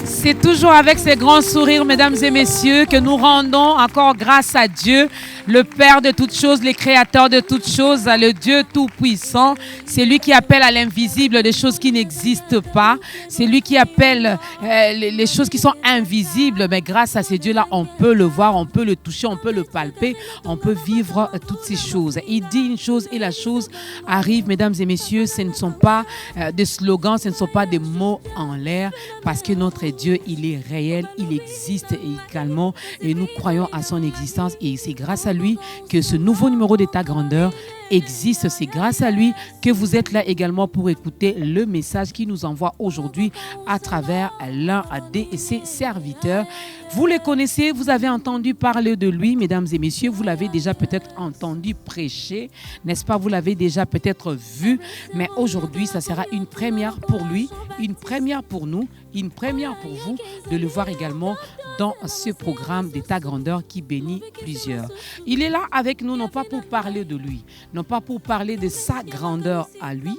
C'est toujours avec ces grands sourires, mesdames et messieurs, que nous rendons encore grâce à Dieu, le Père de toutes choses, le Créateur de toutes choses, le Dieu tout-puissant. C'est lui qui appelle à l'invisible des choses qui n'existent pas. C'est lui qui appelle les choses qui sont invisibles. Mais grâce à ces dieux-là, on peut le voir, on peut le toucher, on peut le palper, on peut vivre toutes ces choses. Il dit une chose et la chose arrive, mesdames et messieurs. Ce ne sont pas des slogans, ce ne sont pas des mots en l'air, parce que notre Dieu, il est réel, il existe également et nous croyons à son existence et c'est grâce à lui que ce nouveau numéro d'État Grandeur existe. C'est grâce à lui que vous êtes là également pour écouter le message qu'il nous envoie aujourd'hui à travers l'un de ses serviteurs. Vous les connaissez, vous avez entendu parler de lui, mesdames et messieurs, vous l'avez déjà peut-être entendu prêcher, n'est-ce pas? Vous l'avez déjà peut-être vu, mais aujourd'hui, ça sera une première pour lui, une première pour nous, une première pour vous de le voir également dans ce programme d'État Grandeur qui bénit plusieurs. Il est là avec nous, non pas pour parler de lui, non pas pour parler de sa grandeur à lui,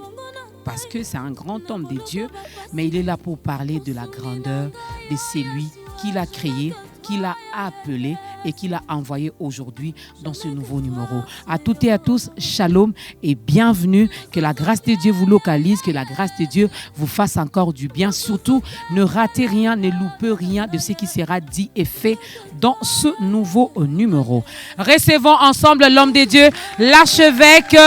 parce que c'est un grand homme de Dieu, mais il est là pour parler de la grandeur de celui qui l'a créé, qui l'a appelé et qui l'a envoyé aujourd'hui dans ce nouveau numéro. À toutes et à tous, shalom et bienvenue. Que la grâce de Dieu vous localise, que la grâce de Dieu vous fasse encore du bien. Surtout, ne ratez rien, ne loupez rien de ce qui sera dit et fait dans ce nouveau numéro. Recevons ensemble l'homme de Dieu, l'archevêque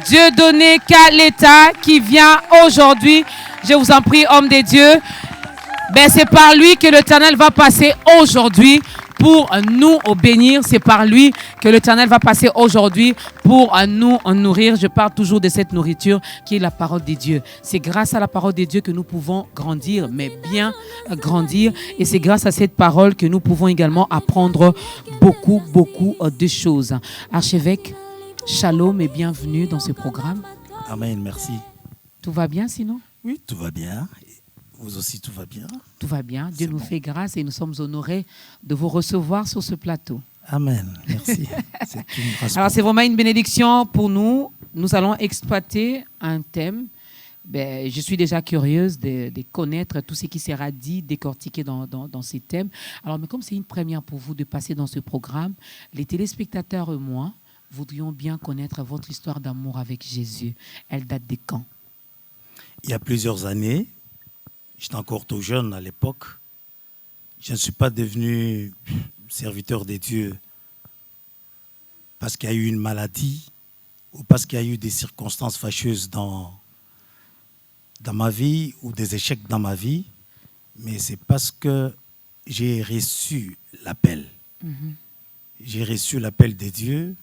Dieudonné Kaleta qui vient aujourd'hui. Je vous en prie, homme de Dieu. C'est par lui que l'Éternel va passer aujourd'hui pour nous bénir. C'est par lui que l'Éternel va passer aujourd'hui pour nous nourrir. Je parle toujours de cette nourriture qui est la parole de Dieu. C'est grâce à la parole de Dieu que nous pouvons grandir, mais bien grandir. Et c'est grâce à cette parole que nous pouvons également apprendre beaucoup de choses. Archevêque, shalom et bienvenue dans ce programme. Amen, merci. Tout va bien sinon? Oui, tout va bien. Vous aussi, tout va bien? Tout va bien. Dieu nous fait grâce et nous sommes honorés de vous recevoir sur ce plateau. Amen. Merci. C'est une grâce. Alors, c'est vraiment une bénédiction pour nous. Nous allons exploiter un thème. Je suis déjà curieuse de connaître tout ce qui sera dit, décortiqué dans ces thèmes. Alors, mais comme c'est une première pour vous de passer dans ce programme, les téléspectateurs et moi voudrions bien connaître votre histoire d'amour avec Jésus. Elle date de quand? Il y a plusieurs années. J'étais encore tout jeune à l'époque. Je ne suis pas devenu serviteur des dieux parce qu'il y a eu une maladie ou parce qu'il y a eu des circonstances fâcheuses dans ma vie ou des échecs dans ma vie, mais c'est parce que j'ai reçu l'appel. J'ai reçu l'appel des dieux.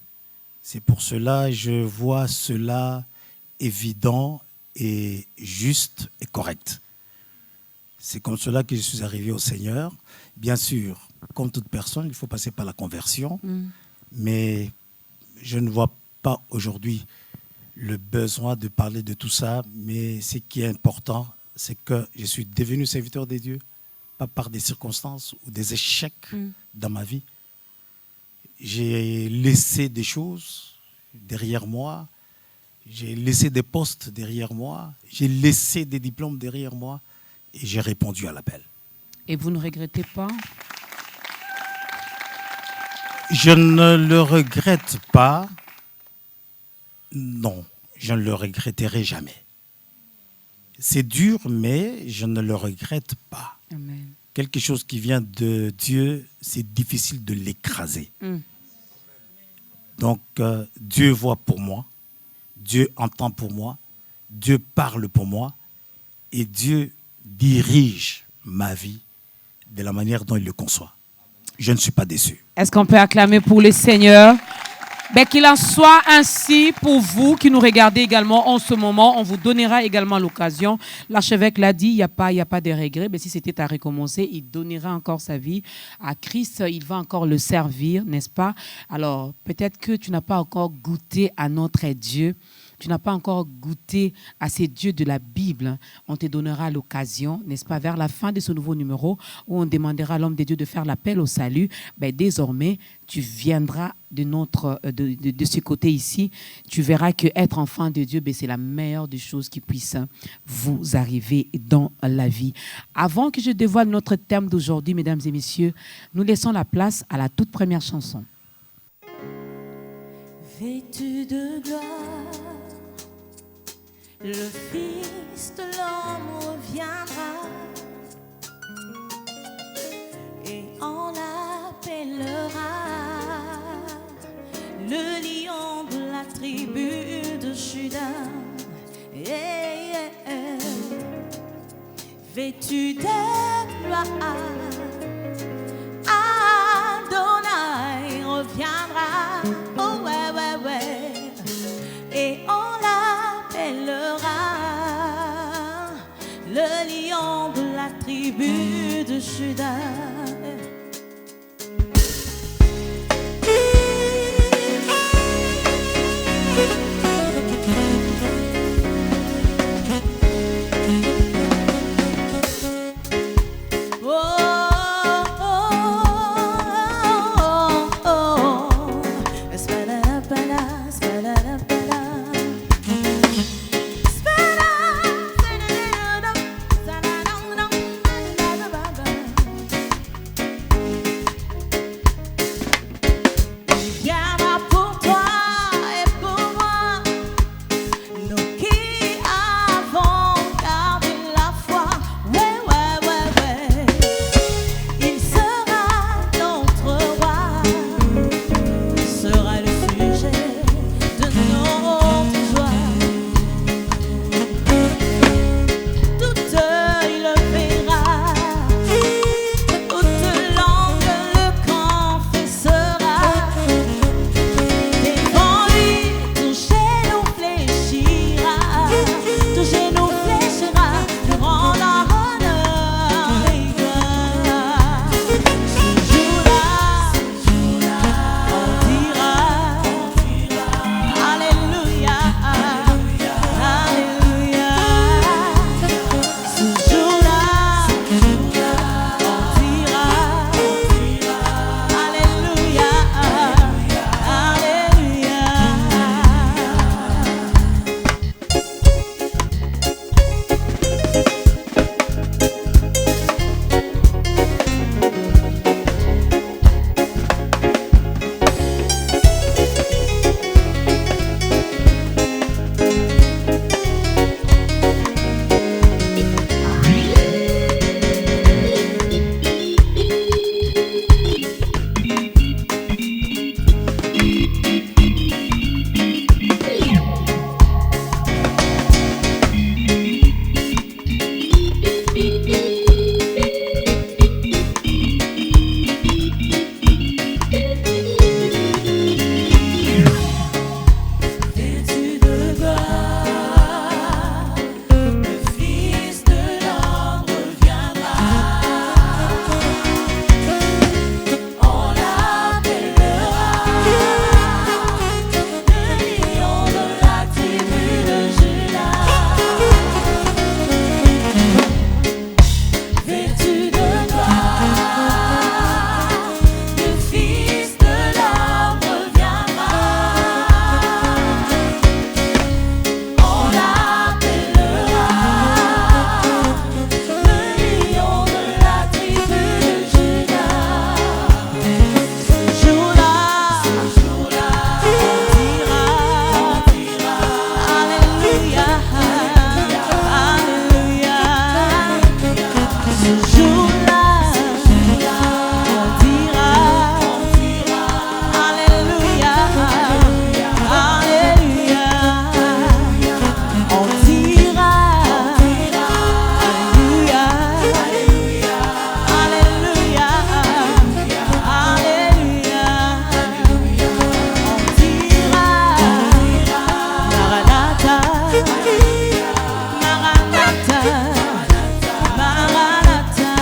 C'est pour cela que je vois cela évident et juste et correct. C'est comme cela que je suis arrivé au Seigneur. Bien sûr, comme toute personne, il faut passer par la conversion. Mais je ne vois pas aujourd'hui le besoin de parler de tout ça. Mais ce qui est important, c'est que je suis devenu serviteur des dieux, pas par des circonstances ou des échecs dans ma vie. J'ai laissé des choses derrière moi. J'ai laissé des postes derrière moi. J'ai laissé des diplômes derrière moi. Et j'ai répondu à l'appel. Et vous ne regrettez pas? Je ne le regrette pas. Non, je ne le regretterai jamais. C'est dur, mais je ne le regrette pas. Amen. Quelque chose qui vient de Dieu, c'est difficile de l'écraser. Donc, Dieu voit pour moi. Dieu entend pour moi. Dieu parle pour moi. Et Dieu dirige ma vie de la manière dont il le conçoit. Je ne suis pas déçu. Est-ce qu'on peut acclamer pour le Seigneur? Qu'il en soit ainsi pour vous qui nous regardez également en ce moment. On vous donnera également l'occasion. L'archevêque l'a dit, il n'y a pas de regret. Si c'était à recommencer, il donnera encore sa vie à Christ. Il va encore le servir, n'est-ce pas? Alors, peut-être que tu n'as pas encore goûté à notre Dieu. tu n'as pas encore goûté à ces dieux de la Bible, on te donnera l'occasion, n'est-ce pas, vers la fin de ce nouveau numéro où on demandera à l'homme de Dieu de faire l'appel au salut. Ben, désormais, tu viendras de ce côté ici. Tu verras que être enfant de Dieu, ben, c'est la meilleure des choses qui puisse vous arriver dans la vie. Avant que je dévoile notre thème d'aujourd'hui, mesdames et messieurs, nous laissons la place à la toute première chanson. Vêtu de gloire, le Fils de l'homme reviendra et on l'appellera le lion de la tribu de Juda. Vêtu de gloire, Adonai reviendra. Oh ouais, ouais, ouais. Et on l'appellera le lion de la tribu de Juda. Maranatha,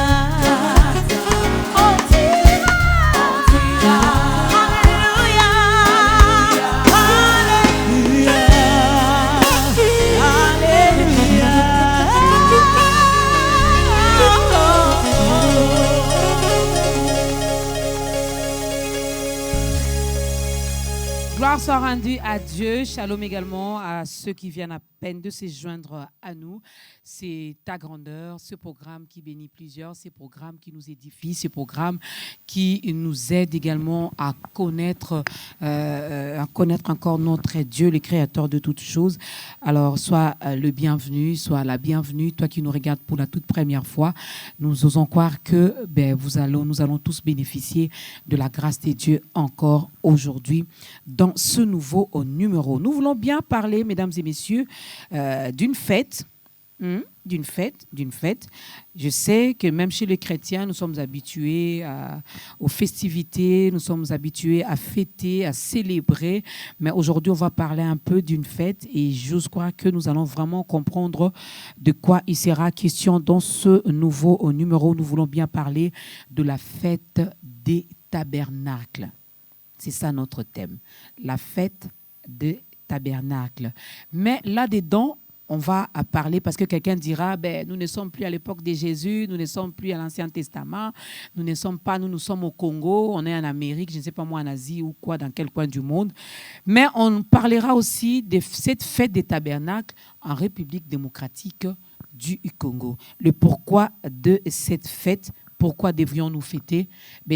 gloire soit rendue à Dieu. Shalom également à ceux qui viennent à peine de se joindre à nous. C'est ta grandeur, ce programme qui bénit plusieurs, ce programme qui nous édifie, ce programme qui nous aide également à connaître encore notre Dieu, le Créateur de toutes choses. Alors, sois le bienvenu, sois la bienvenue, toi qui nous regardes pour la toute première fois. Nous osons croire que nous allons tous bénéficier de la grâce de Dieu encore aujourd'hui dans ce nouveau numéro. Nous voulons bien parler, mesdames et messieurs, d'une fête. D'une fête. Je sais que même chez les chrétiens, nous sommes habitués aux festivités, nous sommes habitués à fêter, à célébrer. Mais aujourd'hui, on va parler un peu d'une fête et j'ose croire que nous allons vraiment comprendre de quoi il sera question dans ce nouveau numéro. Nous voulons bien parler de la fête des tabernacles. C'est ça notre thème, la fête des tabernacles. Mais là-dedans, on va parler parce que quelqu'un dira, nous ne sommes plus à l'époque de Jésus, nous ne sommes plus à l'Ancien Testament, nous sommes au Congo, on est en Amérique, je ne sais pas moi, en Asie ou quoi, dans quel coin du monde. Mais on parlera aussi de cette fête des tabernacles en République démocratique du Congo. Le pourquoi de cette fête. Pourquoi devrions-nous fêter?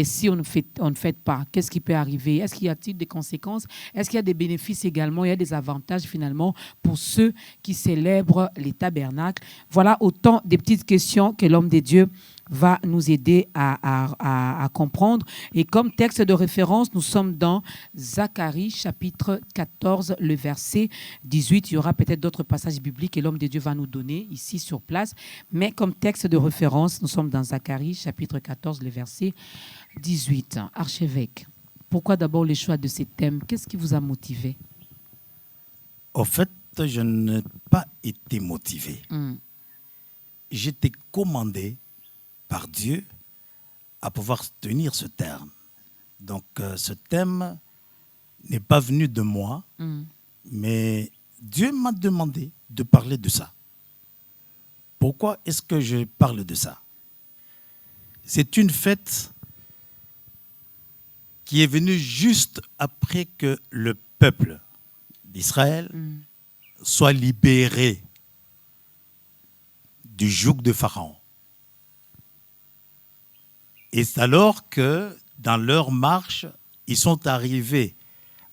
Si on ne fête pas, qu'est-ce qui peut arriver? Est-ce qu'il y a-t-il des conséquences? Est-ce qu'il y a des bénéfices également? Il y a des avantages finalement pour ceux qui célèbrent les tabernacles. Voilà autant de petites questions que l'homme de Dieu va nous aider à comprendre. Et comme texte de référence, nous sommes dans Zacharie, chapitre 14, le verset 18. Il y aura peut-être d'autres passages bibliques que l'homme de Dieu va nous donner ici sur place. Mais comme texte de référence, nous sommes dans Zacharie, chapitre 14, le verset 18. Archevêque, pourquoi d'abord le choix de ces thèmes? Qu'est-ce qui vous a motivé? En fait, je n'ai pas été motivé. J'étais commandé par Dieu à pouvoir tenir ce terme. Donc, ce thème n'est pas venu de moi, mais Dieu m'a demandé de parler de ça. Pourquoi est-ce que je parle de ça? C'est une fête qui est venue juste après que le peuple d'Israël soit libéré du joug de Pharaon. Et c'est alors que, dans leur marche, ils sont arrivés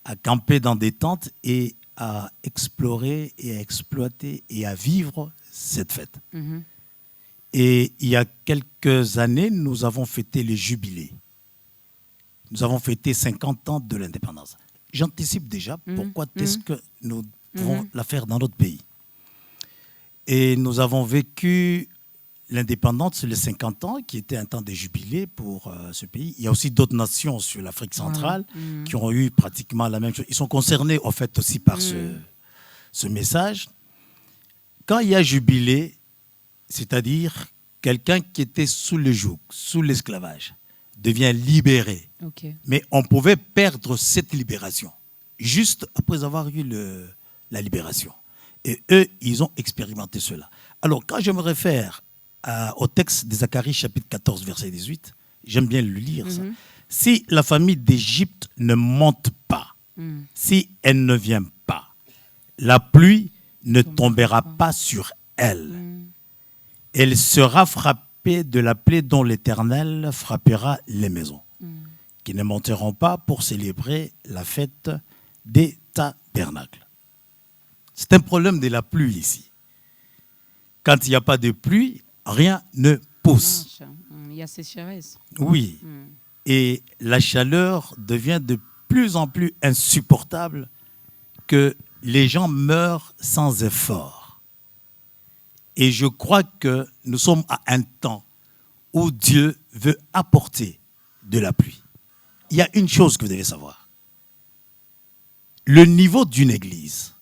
à camper dans des tentes et à explorer et à exploiter et à vivre cette fête. Et il y a quelques années, nous avons fêté les jubilés. Nous avons fêté 50 ans de l'indépendance. J'anticipe déjà pourquoi est-ce que nous pouvons la faire dans notre pays. Et nous avons vécu l'indépendance, les 50 ans, qui était un temps de jubilé pour ce pays. Il y a aussi d'autres nations sur l'Afrique centrale qui ont eu pratiquement la même chose. Ils sont concernés, en fait, aussi par ce message. Quand il y a jubilé, c'est-à-dire quelqu'un qui était sous le joug, sous l'esclavage, devient libéré. Mais on pouvait perdre cette libération, juste après avoir eu la libération. Et eux, ils ont expérimenté cela. Alors, quand je me réfère au texte de Zacharie, chapitre 14, verset 18, j'aime bien le lire, ça. Si la famille d'Égypte ne monte pas, si elle ne vient pas, la pluie ne tombera pas sur elle. Elle sera frappée de la plaie dont l'Éternel frappera les maisons, qui ne monteront pas pour célébrer la fête des tabernacles. C'est un problème de la pluie ici. Quand il n'y a pas de pluie, rien ne pousse. Il y a sécheresse. Oui. Et la chaleur devient de plus en plus insupportable, que les gens meurent sans effort. Et je crois que nous sommes à un temps où Dieu veut apporter de la pluie. Il y a une chose que vous devez savoir. Le niveau d'une église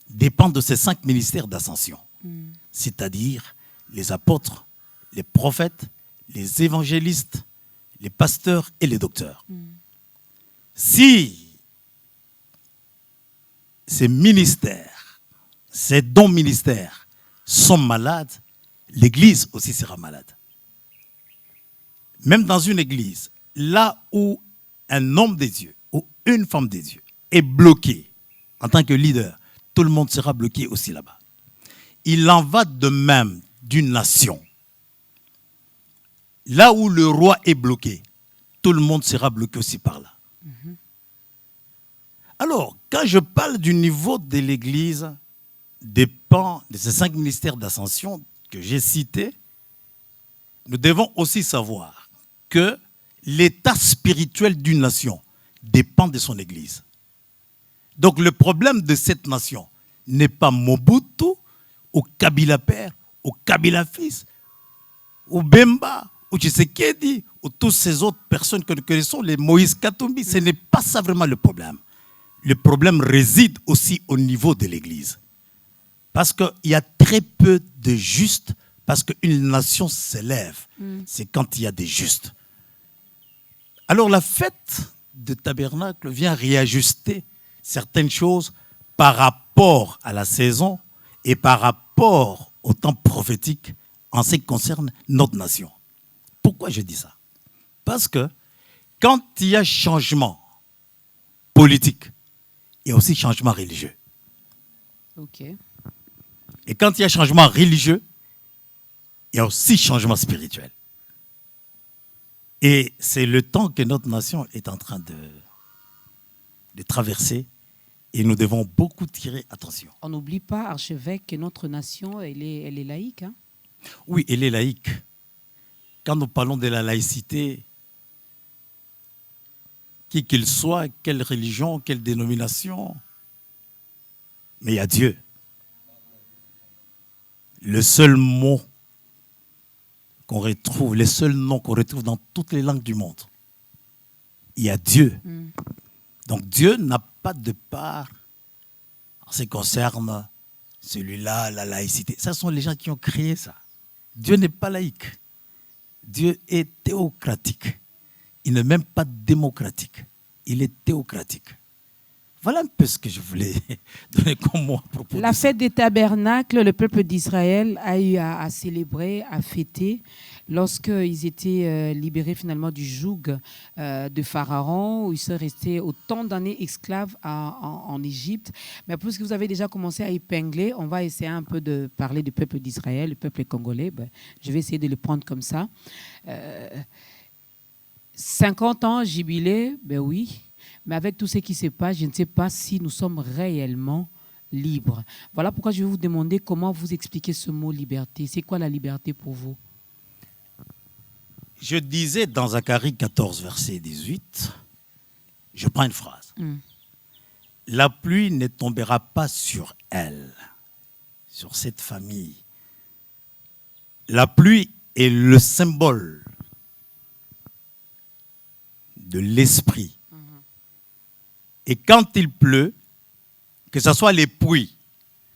dépend de ces 5 ministères d'ascension, c'est-à-dire les apôtres, les prophètes, les évangélistes, les pasteurs et les docteurs. Si ces ministères, ces dons ministères sont malades, l'église aussi sera malade. Même dans une église, là où un homme de Dieu ou une femme de Dieu est bloquée en tant que leader, tout le monde sera bloqué aussi là-bas. Il en va de même d'une nation. Là où le roi est bloqué, tout le monde sera bloqué aussi par là. Alors, quand je parle du niveau de l'Église, dépend de ces 5 ministères d'ascension que j'ai cités, nous devons aussi savoir que l'état spirituel d'une nation dépend de son Église. Donc le problème de cette nation n'est pas Mobutu, ou Kabila père, ou Kabila fils, ou Bemba, ou Tshisekedi, ou toutes ces autres personnes que nous connaissons, les Moïse Katumbi. Ce n'est pas ça vraiment le problème. Le problème réside aussi au niveau de l'Église. Parce qu'il y a très peu de justes, parce qu'une nation s'élève, c'est quand il y a des justes. Alors la fête de tabernacle vient réajuster certaines choses par rapport à la saison et par rapport au temps prophétique en ce qui concerne notre nation. Pourquoi je dis ça? Parce que quand il y a changement politique, il y a aussi changement religieux. Ok. Et quand il y a changement religieux, il y a aussi changement spirituel. Et c'est le temps que notre nation est en train de traverser et nous devons beaucoup tirer attention. On n'oublie pas, archevêque, que notre nation, elle est laïque. Hein? Oui, elle est laïque. Quand nous parlons de la laïcité, qui qu'il soit, quelle religion, quelle dénomination, mais il y a Dieu. Le seul mot qu'on retrouve, les seuls noms qu'on retrouve dans toutes les langues du monde, il y a Dieu. Donc Dieu n'a pas de part en ce qui concerne celui-là, la laïcité. Ce sont les gens qui ont créé ça. Dieu n'est pas laïque. Dieu est théocratique. Il n'est même pas démocratique. Il est théocratique. Voilà un peu ce que je voulais donner comme mot à propos. La fête des tabernacles, le peuple d'Israël a eu à célébrer, à fêter, lorsqu'ils étaient libérés finalement du joug de Pharaon, où ils sont restés autant d'années esclaves en Égypte. Mais puisque vous avez déjà commencé à épingler, on va essayer un peu de parler du peuple d'Israël, le peuple congolais. Je vais essayer de le prendre comme ça. 50 ans jubilé, ben oui. Mais avec tout ce qui se passe, je ne sais pas si nous sommes réellement libres. Voilà pourquoi je vais vous demander comment vous expliquez ce mot liberté. C'est quoi la liberté pour vous? Je disais dans Zacharie 14, verset 18, je prends une phrase. La pluie ne tombera pas sur elle, sur cette famille. La pluie est le symbole de l'esprit. Et quand il pleut, que ce soit les pluies,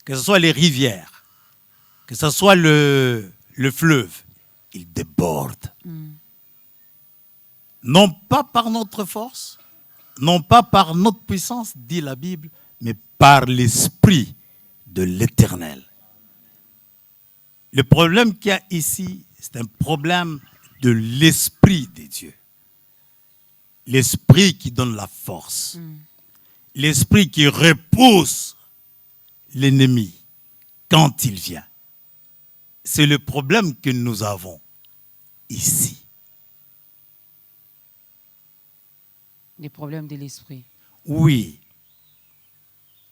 que ce soit les rivières, que ce soit le fleuve, il déborde. Non pas par notre force, non pas par notre puissance, dit la Bible, mais par l'esprit de l'Éternel. Le problème qu'il y a ici, c'est un problème de l'esprit de Dieu. L'esprit qui donne la force. L'esprit qui repousse l'ennemi quand il vient. C'est le problème que nous avons ici. Les problèmes de l'esprit. Oui,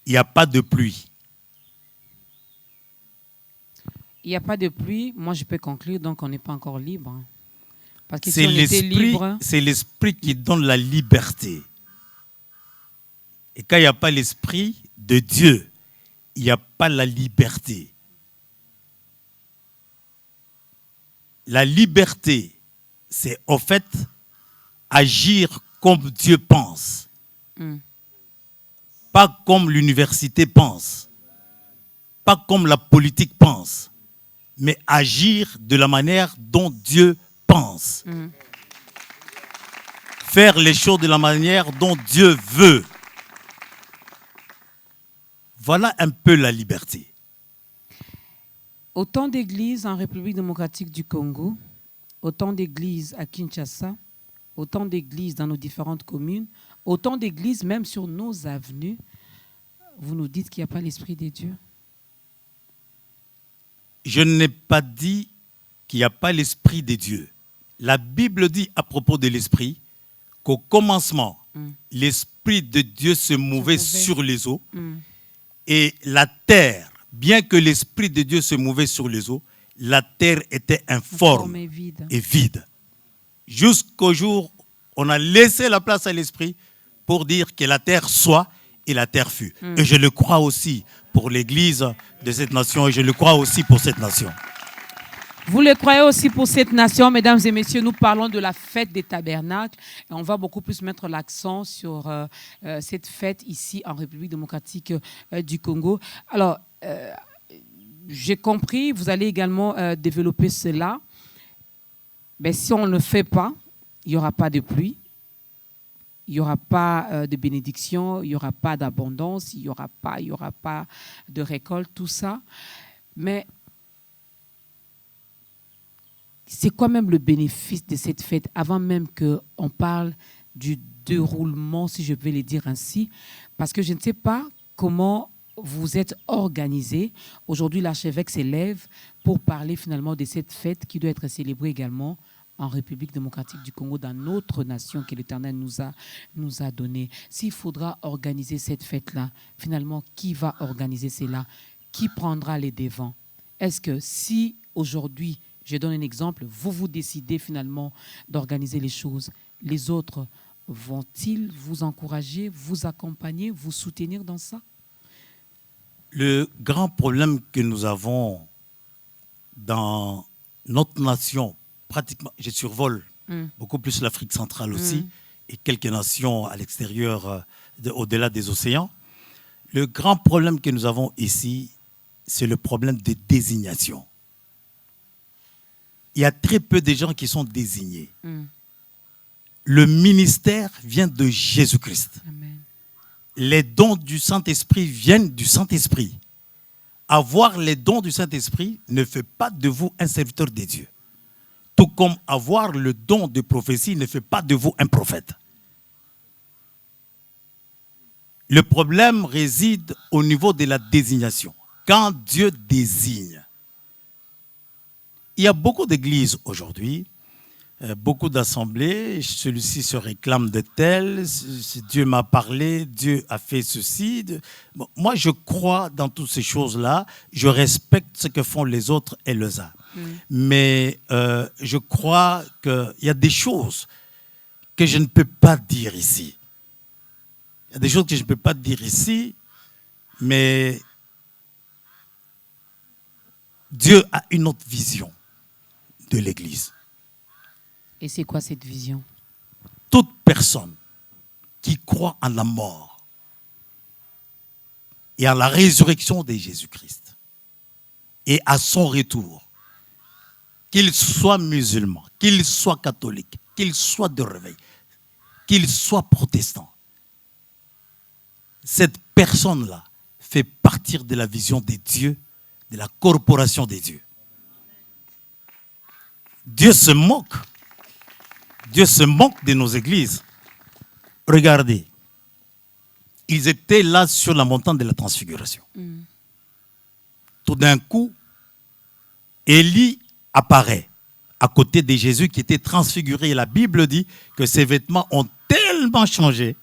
il n'y a pas de pluie. Il n'y a pas de pluie, moi je peux conclure, donc on n'est pas encore libre. Parce que C'est si on était libre, c'est l'esprit qui donne la liberté. Et quand il n'y a pas l'esprit de Dieu, il n'y a pas la liberté. La liberté, c'est en fait agir comme Dieu pense. Pas comme l'université pense. Pas comme la politique pense. Mais agir de la manière dont Dieu pense. Faire les choses de la manière dont Dieu veut. Voilà un peu la liberté. Autant d'églises en République démocratique du Congo, autant d'églises à Kinshasa, autant d'églises dans nos différentes communes, autant d'églises, même sur nos avenues, vous nous dites qu'il n'y a pas l'Esprit de Dieu. Je n'ai pas dit qu'il n'y a pas l'Esprit de Dieu. La Bible dit à propos de l'Esprit qu'au commencement, l'Esprit de Dieu se mouvait sur les eaux et la terre, bien que l'Esprit de Dieu se mouvait sur les eaux, la terre était informe et vide. Jusqu'au jour où on a laissé la place à l'Esprit pour dire que la terre soit et la terre fut. Et je le crois aussi pour l'Église de cette nation et je le crois aussi pour cette nation. Vous le croyez aussi pour cette nation, mesdames et messieurs, nous parlons de la fête des tabernacles et on va beaucoup plus mettre l'accent sur cette fête ici en République démocratique du Congo. Alors, j'ai compris, vous allez également développer cela. Mais si on ne le fait pas, il n'y aura pas de pluie, il n'y aura pas de bénédiction, il n'y aura pas d'abondance, il n'y aura pas de récolte, tout ça. Mais c'est quoi même le bénéfice de cette fête avant même qu'on parle du déroulement, si je peux le dire ainsi? Parce que je ne sais pas comment vous êtes organisé. Aujourd'hui, l'archevêque s'élève pour parler finalement de cette fête qui doit être célébrée également en République démocratique du Congo, dans notre nation que l'Éternel nous a donnée. S'il faudra organiser cette fête-là, finalement, qui va organiser cela? Qui prendra les devants? Est-ce que si aujourd'hui, je donne un exemple, vous décidez finalement d'organiser les choses, les autres vont-ils vous encourager, vous accompagner, vous soutenir dans ça? Le grand problème que nous avons dans notre nation, pratiquement, je survole beaucoup plus l'Afrique centrale aussi, et quelques nations à l'extérieur, au-delà des océans. Le grand problème que nous avons ici, c'est le problème de désignation. Il y a très peu de gens qui sont désignés. Le ministère vient de Jésus-Christ. Amen. Les dons du Saint-Esprit viennent du Saint-Esprit. Avoir les dons du Saint-Esprit ne fait pas de vous un serviteur de Dieu. Tout comme avoir le don de prophétie ne fait pas de vous un prophète. Le problème réside au niveau de la désignation. Quand Dieu désigne, il y a beaucoup d'églises aujourd'hui, beaucoup d'assemblées, celui-ci se réclame de tel, Dieu m'a parlé, Dieu a fait ceci. Bon, moi, je crois dans toutes ces choses-là, je respecte ce que font les autres et les uns. Mais je crois qu'il y a des choses que je ne peux pas dire ici. Il y a des choses que je ne peux pas dire ici, mais Dieu a une autre vision de l'Église. Et c'est quoi cette vision? Toute personne qui croit en la mort et en la résurrection de Jésus-Christ et à son retour, qu'il soit musulman, qu'il soit catholique, qu'il soit de réveil, qu'il soit protestant, cette personne-là fait partir de la vision des dieux, de la corporation des dieux. Dieu se moque. Dieu se moque de nos églises. Regardez, ils étaient là sur la montagne de la transfiguration. Tout d'un coup, Élie apparaît à côté de Jésus qui était transfiguré. Et la Bible dit que ses vêtements ont tellement changé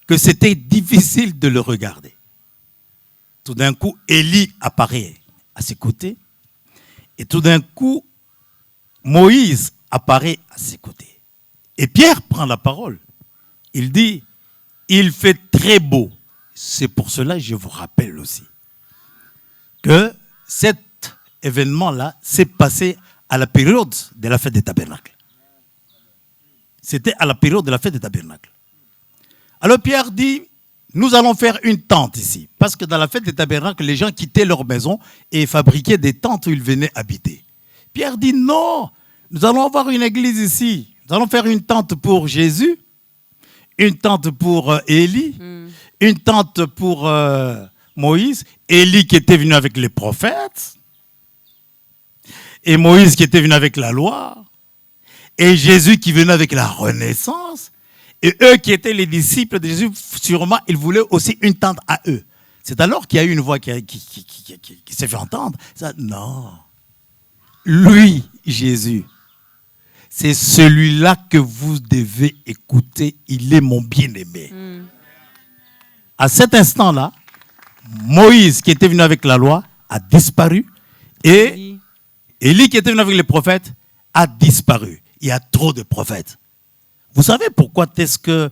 que c'était difficile de le regarder. Tout d'un coup, Élie apparaît à ses côtés. Et tout d'un coup, Moïse apparaît à ses côtés. Et Pierre prend la parole. Il dit, il fait très beau. C'est pour cela que je vous rappelle aussi que cet événement-là s'est passé à la période de la fête des tabernacles. C'était à la période de la fête des tabernacles. Alors Pierre dit, nous allons faire une tente ici. Parce que dans la fête des tabernacles, les gens quittaient leur maison et fabriquaient des tentes où ils venaient habiter. Pierre dit, non, nous allons avoir une église ici. Nous allons faire une tente pour Jésus, une tente pour Élie, une tente pour Moïse. Élie qui était venu avec les prophètes, et Moïse qui était venu avec la loi, et Jésus qui venait avec la renaissance, Et eux qui étaient les disciples de Jésus, sûrement, ils voulaient aussi une tente à eux. C'est alors qu'il y a eu une voix qui s'est fait entendre. Ça, non. Lui, Jésus, c'est celui-là que vous devez écouter. Il est mon bien-aimé. À cet instant-là, Moïse, qui était venu avec la loi, a disparu. Et Élie, qui était venu avec les prophètes, a disparu. Il y a trop de prophètes. Vous savez pourquoi est-ce que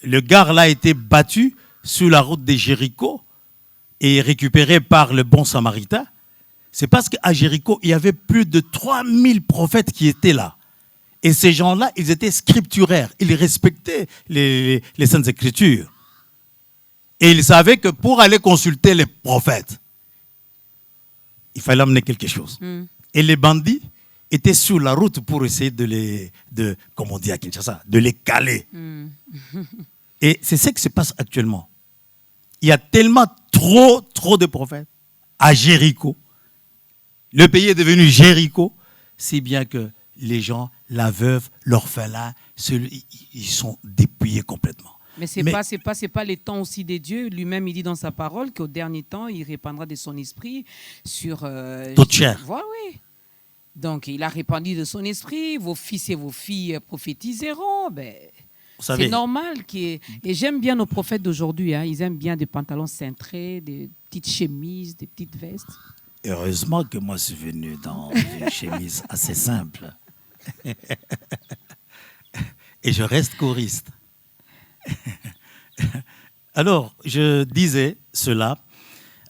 le gars là a été battu sur la route de Jéricho et récupéré par le bon samaritain? C'est parce qu'à Jéricho, il y avait plus de 3000 prophètes qui étaient là. Et ces gens-là, ils étaient scripturaires. Ils respectaient les Saintes Écritures. Et ils savaient que pour aller consulter les prophètes, il fallait amener quelque chose. Et les bandits étaient sur la route pour essayer comme on dit à Kinshasa, de les caler. Et c'est ce qui se passe actuellement. Il y a tellement trop de prophètes à Jéricho. Le pays est devenu Jéricho, si bien que les gens, la veuve, l'orphelin, ils sont dépouillés complètement. Mais c'est pas les temps aussi des dieux. Lui-même, il dit dans sa parole qu'au dernier temps, il répandra de son esprit sur toute chair. Voilà, oui. Donc, il a répandu de son esprit. Vos fils et vos filles prophétiseront. Ben, c'est normal. Et j'aime bien nos prophètes d'aujourd'hui. Hein. Ils aiment bien des pantalons cintrés, des petites chemises, des petites vestes. Heureusement que moi, je suis venu dans une chemise assez simple. Et je reste choriste. Alors, je disais cela.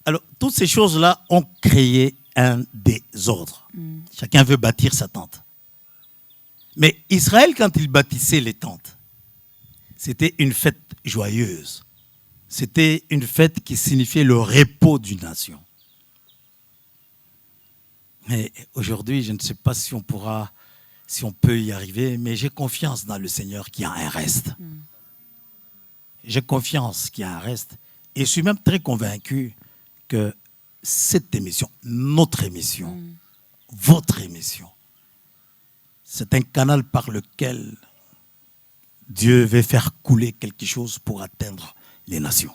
Alors, toutes ces choses-là ont créé un désordre. Chacun veut bâtir sa tente. Mais Israël, quand il bâtissait les tentes, c'était une fête joyeuse. C'était une fête qui signifiait le repos d'une nation. Mais aujourd'hui, je ne sais pas si on peut y arriver, mais j'ai confiance dans le Seigneur qu'il y a un reste. J'ai confiance qu'il y a un reste. Et je suis même très convaincu que cette émission, notre émission, votre émission, c'est un canal par lequel Dieu veut faire couler quelque chose pour atteindre les nations.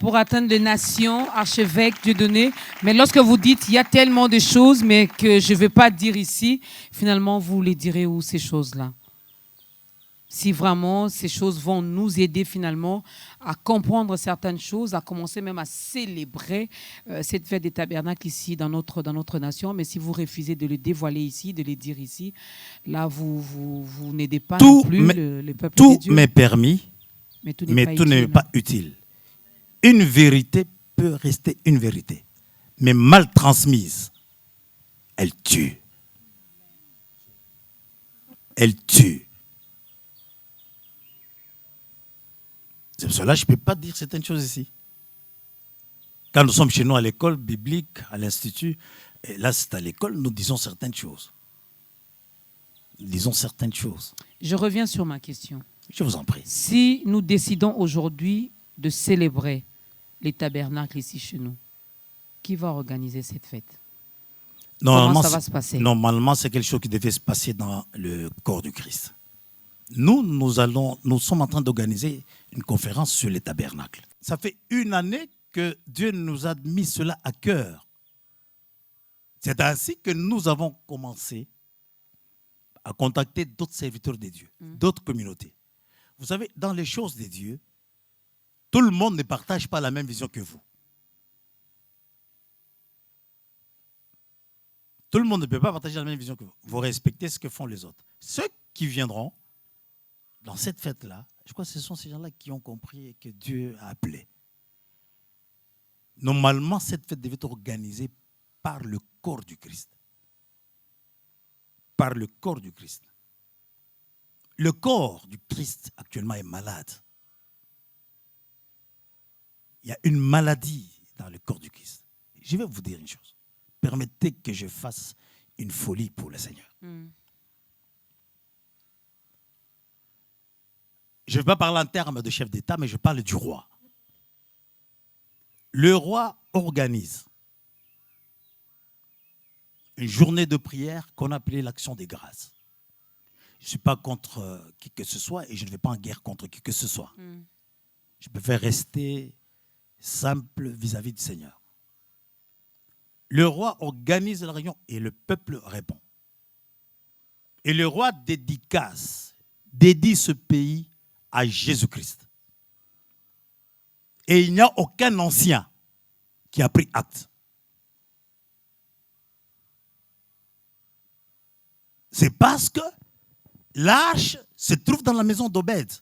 Pour atteindre les nations, archevêque, Dieudonné. Mais lorsque vous dites, il y a tellement de choses, mais que je ne vais pas dire ici, finalement, vous les direz où, ces choses-là? Si vraiment ces choses vont nous aider finalement à comprendre certaines choses, à commencer même à célébrer cette fête des tabernacles ici dans notre nation. Mais si vous refusez de le dévoiler ici, de le dire ici, là, vous n'aidez pas non plus le peuple de Dieu. Tout m'est permis, mais tout n'est pas utile. Une vérité peut rester une vérité, mais mal transmise, elle tue. Elle tue. C'est pour cela que je ne peux pas dire certaines choses ici. Quand nous sommes chez nous à l'école biblique, à l'institut, et là c'est à l'école, nous disons certaines choses. Nous disons certaines choses. Je reviens sur ma question. Je vous en prie. Si nous décidons aujourd'hui de célébrer les tabernacles ici chez nous, qui va organiser cette fête? Comment ça va se passer? Normalement, c'est quelque chose qui devait se passer dans le corps du Christ. Nous sommes en train d'organiser une conférence sur les tabernacles. Ça fait une année que Dieu nous a mis cela à cœur. C'est ainsi que nous avons commencé à contacter d'autres serviteurs de Dieu, d'autres communautés. Vous savez, dans les choses de Dieu, tout le monde ne partage pas la même vision que vous. Tout le monde ne peut pas partager la même vision que vous. Vous respectez ce que font les autres. Ceux qui viendront dans cette fête-là, je crois que ce sont ces gens-là qui ont compris et que Dieu a appelé. Normalement, cette fête devait être organisée par le corps du Christ. Par le corps du Christ. Le corps du Christ actuellement est malade. Il y a une maladie dans le corps du Christ. Je vais vous dire une chose. Permettez que je fasse une folie pour le Seigneur. Je ne vais pas parler en termes de chef d'État, mais je parle du roi. Le roi organise une journée de prière qu'on appelait l'action des grâces. Je ne suis pas contre qui que ce soit et je ne vais pas en guerre contre qui que ce soit. Je préfère rester simple vis-à-vis du Seigneur. Le roi organise la réunion et le peuple répond. Et le roi dédie ce pays à Jésus-Christ. Et il n'y a aucun ancien qui a pris acte. C'est parce que l'arche se trouve dans la maison d'Obed.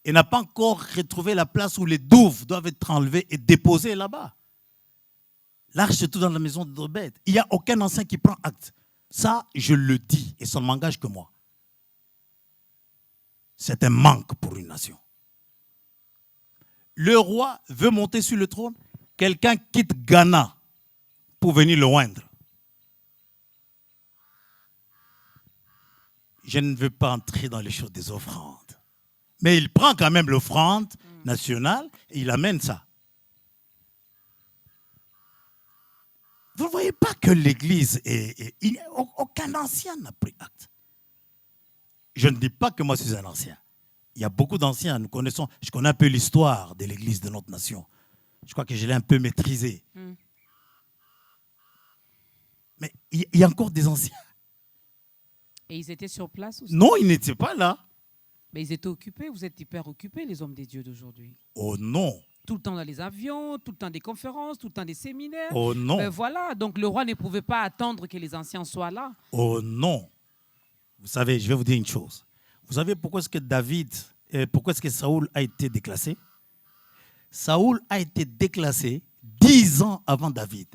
Et n'a pas encore retrouvé la place où les douves doivent être enlevées et déposées là-bas. L'arche se trouve dans la maison d'Obed. Il n'y a aucun ancien qui prend acte. Ça, je le dis, et ça ne m'engage que moi. C'est un manque pour une nation. Le roi veut monter sur le trône. Quelqu'un quitte Ghana pour venir le oindre. Je ne veux pas entrer dans les choses des offrandes. Mais il prend quand même l'offrande nationale et il amène ça. Vous ne voyez pas que l'Église aucun ancien n'a pris acte. Je ne dis pas que moi je suis un ancien. Il y a beaucoup d'anciens, je connais un peu l'histoire de l'Église de notre nation. Je crois que je l'ai un peu maîtrisée. Mais il y a encore des anciens. Et ils étaient sur place aussi? Non, ils n'étaient pas là. Mais ils étaient occupés, vous êtes hyper occupés, les hommes des dieux d'aujourd'hui. Oh non. Tout le temps dans les avions, tout le temps des conférences, tout le temps des séminaires. Oh non. Voilà, donc le roi ne pouvait pas attendre que les anciens soient là. Oh non. Vous savez, je vais vous dire une chose. Vous savez pourquoi est-ce que Saoul a été déclassé? Saoul a été déclassé 10 ans avant David.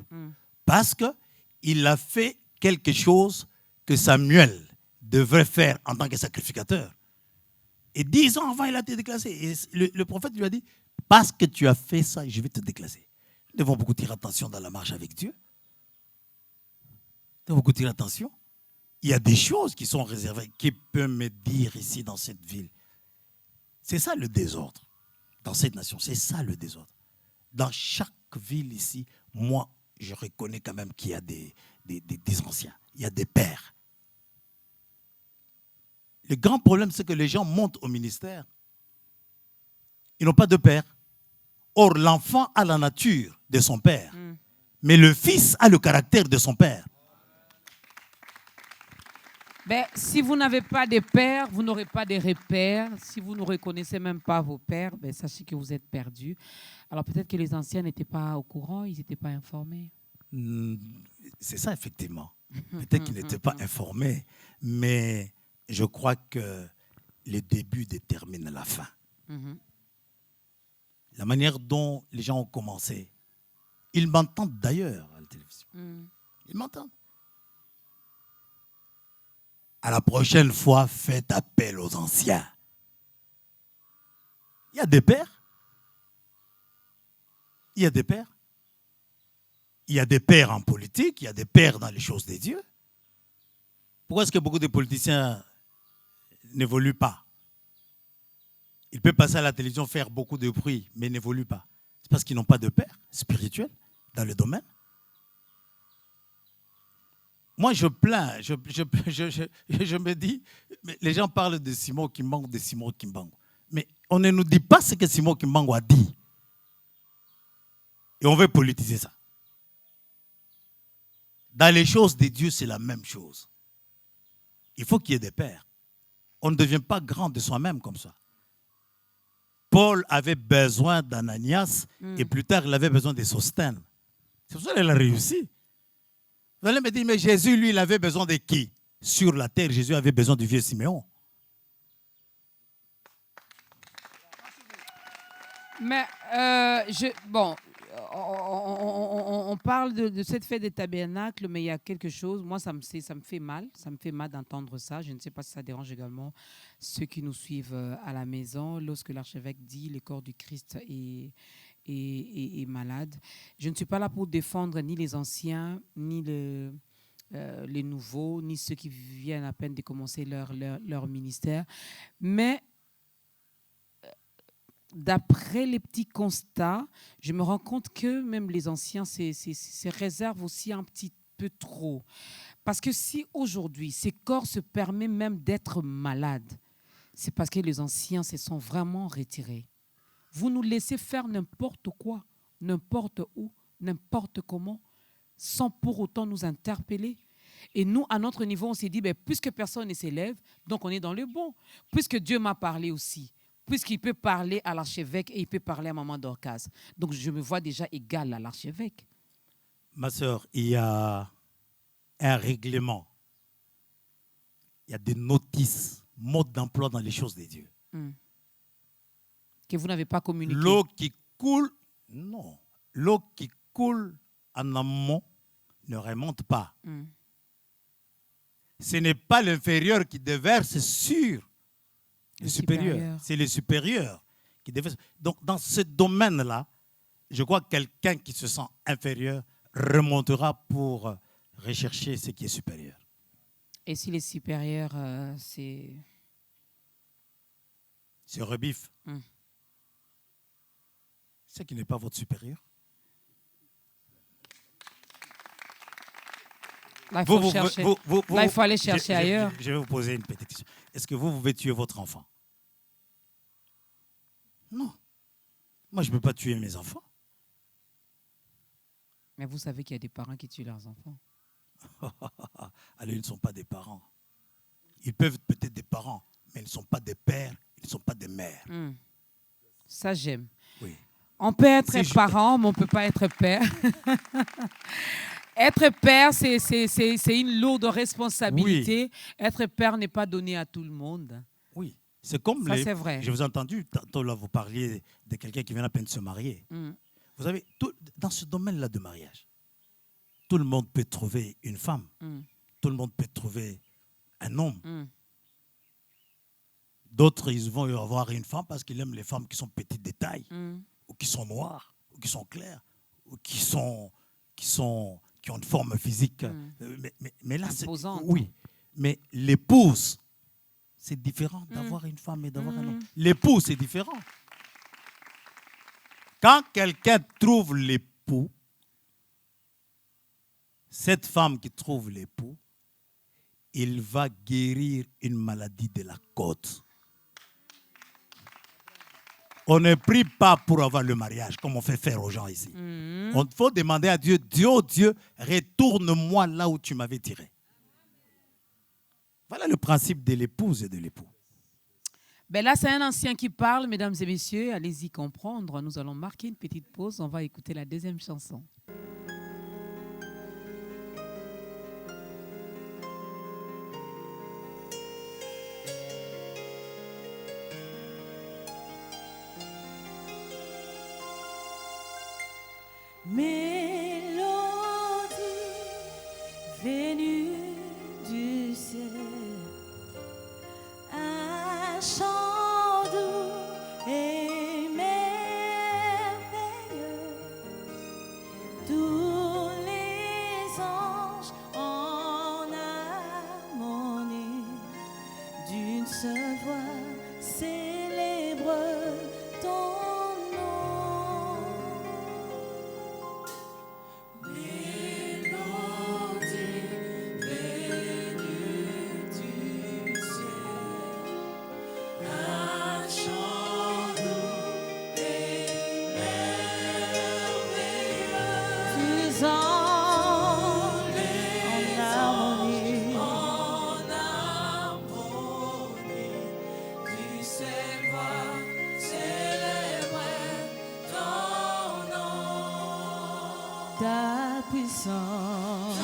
Parce qu'il a fait quelque chose que Samuel devrait faire en tant que sacrificateur. Et 10 ans avant, il a été déclassé. Et le prophète lui a dit, parce que tu as fait ça, je vais te déclasser. Nous devons beaucoup tirer attention dans la marche avec Dieu. Nous devons beaucoup tirer attention. Il y a des choses qui sont réservées. Qui peut me dire ici dans cette ville? C'est ça le désordre. Dans cette nation, c'est ça le désordre. Dans chaque ville ici, moi, je reconnais quand même qu'il y a des anciens. Il y a des pères. Le grand problème, c'est que les gens montent au ministère. Ils n'ont pas de père. Or, l'enfant a la nature de son père. Mais le fils a le caractère de son père. Ben, si vous n'avez pas de père, vous n'aurez pas de repères. Si vous ne reconnaissez même pas vos pères, ben, sachez que vous êtes perdus. Alors peut-être que les anciens n'étaient pas au courant, ils n'étaient pas informés. C'est ça, effectivement. Peut-être qu'ils n'étaient pas informés, mais je crois que le début détermine la fin. La manière dont les gens ont commencé. Ils m'entendent d'ailleurs à la télévision. Ils m'entendent. À la prochaine fois, faites appel aux anciens. Il y a des pères. Il y a des pères. Il y a des pères en politique, il y a des pères dans les choses des dieux. Pourquoi est-ce que beaucoup de politiciens n'évoluent pas? Ils peuvent passer à la télévision, faire beaucoup de bruit, mais n'évoluent pas. C'est parce qu'ils n'ont pas de père spirituel dans le domaine. Moi, je plains, je me dis, les gens parlent de Simon Kimbangu, mais on ne nous dit pas ce que Simon Kimbangu a dit. Et on veut politiser ça. Dans les choses de Dieu, c'est la même chose. Il faut qu'il y ait des pères. On ne devient pas grand de soi-même comme ça. Paul avait besoin d'Ananias et plus tard, il avait besoin de Sosthène. C'est pour ça qu'il a réussi. Vous allez me dire, mais Jésus, lui, il avait besoin de qui? Sur la terre, Jésus avait besoin du vieux Siméon. Mais, on parle de cette fête des tabernacles, mais il y a quelque chose, moi ça me fait mal d'entendre ça. Je ne sais pas si ça dérange également ceux qui nous suivent à la maison. Lorsque l'archevêque dit le corps du Christ est malade. Je ne suis pas là pour défendre ni les anciens, ni les nouveaux, ni ceux qui viennent à peine de commencer leur ministère. Mais d'après les petits constats, je me rends compte que même les anciens se réservent aussi un petit peu trop. Parce que si aujourd'hui, ces corps se permettent même d'être malades, c'est parce que les anciens se sont vraiment retirés. Vous nous laissez faire n'importe quoi, n'importe où, n'importe comment, sans pour autant nous interpeller. Et nous, à notre niveau, on s'est dit, puisque personne ne s'élève, donc on est dans le bon. Puisque Dieu m'a parlé aussi, puisqu'il peut parler à l'archevêque et il peut parler à maman Dorcas. Donc je me vois déjà égale à l'archevêque. Ma sœur, il y a un règlement. Il y a des notices, modes d'emploi dans les choses de Dieu. Que vous n'avez pas communiqué. L'eau qui coule, non. L'eau qui coule en amont ne remonte pas. Ce n'est pas l'inférieur qui déverse sur le supérieur. C'est le supérieur qui déverse. Donc, dans ce domaine-là, je crois que quelqu'un qui se sent inférieur remontera pour rechercher ce qui est supérieur. Et si les supérieurs, c'est rebiffe. C'est qui n'est pas votre supérieur. Là, il faut chercher. Là, il faut aller chercher ailleurs. Je vais vous poser une petite question. Est-ce que vous pouvez tuer votre enfant? Non. Moi, je ne peux pas tuer mes enfants. Mais vous savez qu'il y a des parents qui tuent leurs enfants. Alors, ils ne sont pas des parents. Ils peuvent peut-être des parents, mais ils ne sont pas des pères, ils ne sont pas des mères. Ça, j'aime. Oui. On peut être parent, mais on ne peut pas être père. Être père, c'est une lourde responsabilité. Oui. Être père n'est pas donné à tout le monde. Oui, c'est comme ça, c'est vrai. Je vous ai entendu, tantôt là, vous parliez de quelqu'un qui vient à peine de se marier. Vous savez, dans ce domaine-là de mariage, tout le monde peut trouver une femme. Tout le monde peut trouver un homme. D'autres, ils vont avoir une femme parce qu'ils aiment les femmes qui sont petites de taille, ou qui sont noires, ou qui sont claires, ou qui ont une forme physique. Mais là, c'est... Oui, mais l'épouse, c'est différent d'avoir une femme et d'avoir un homme. L'époux, c'est différent. Quand quelqu'un trouve l'époux, cette femme qui trouve l'époux, il va guérir une maladie de la côte. On ne prie pas pour avoir le mariage, comme on fait faire aux gens ici. On faut demander à Dieu, Dieu, retourne-moi là où tu m'avais tiré. Voilà le principe de l'épouse et de l'époux. Là, c'est un ancien qui parle, mesdames et messieurs. Allez-y comprendre. Nous allons marquer une petite pause. On va écouter la deuxième chanson. Mélodie venue du ciel, un chant doux et merveilleux, tous les anges en harmonie, d'une seule voix célèbrent ton nom. Ta puissance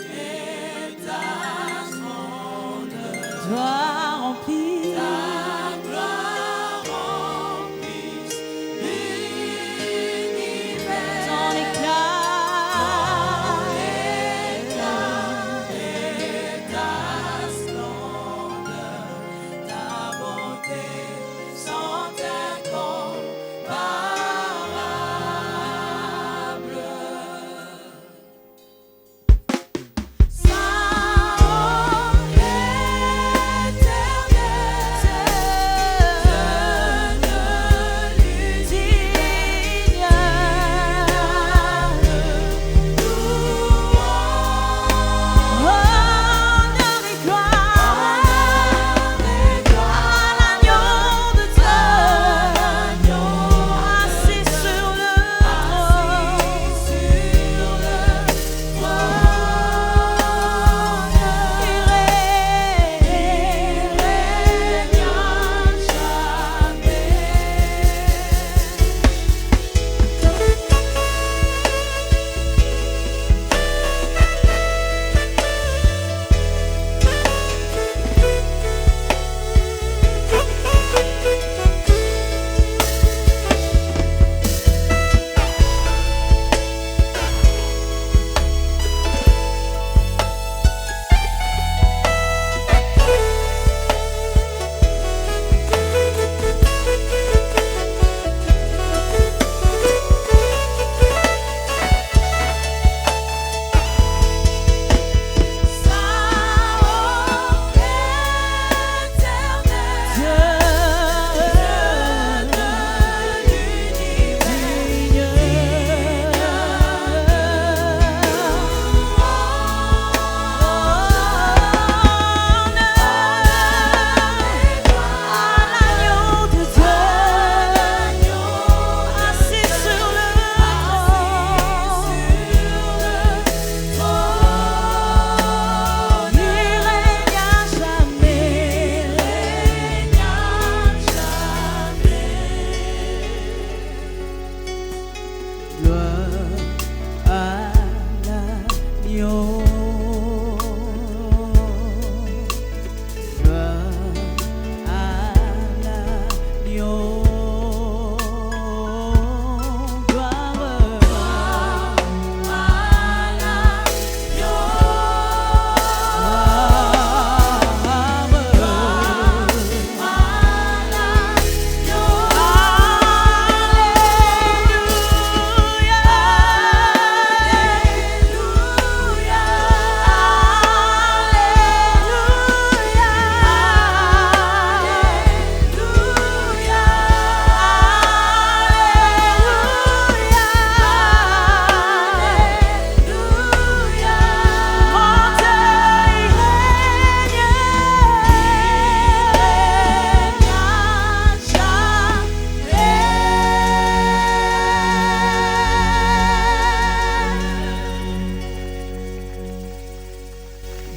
et ta splendeur doit remplir, ta gloire remplisse l'univers. Ton éclat et ta splendeur, ta bonté sans incomparable.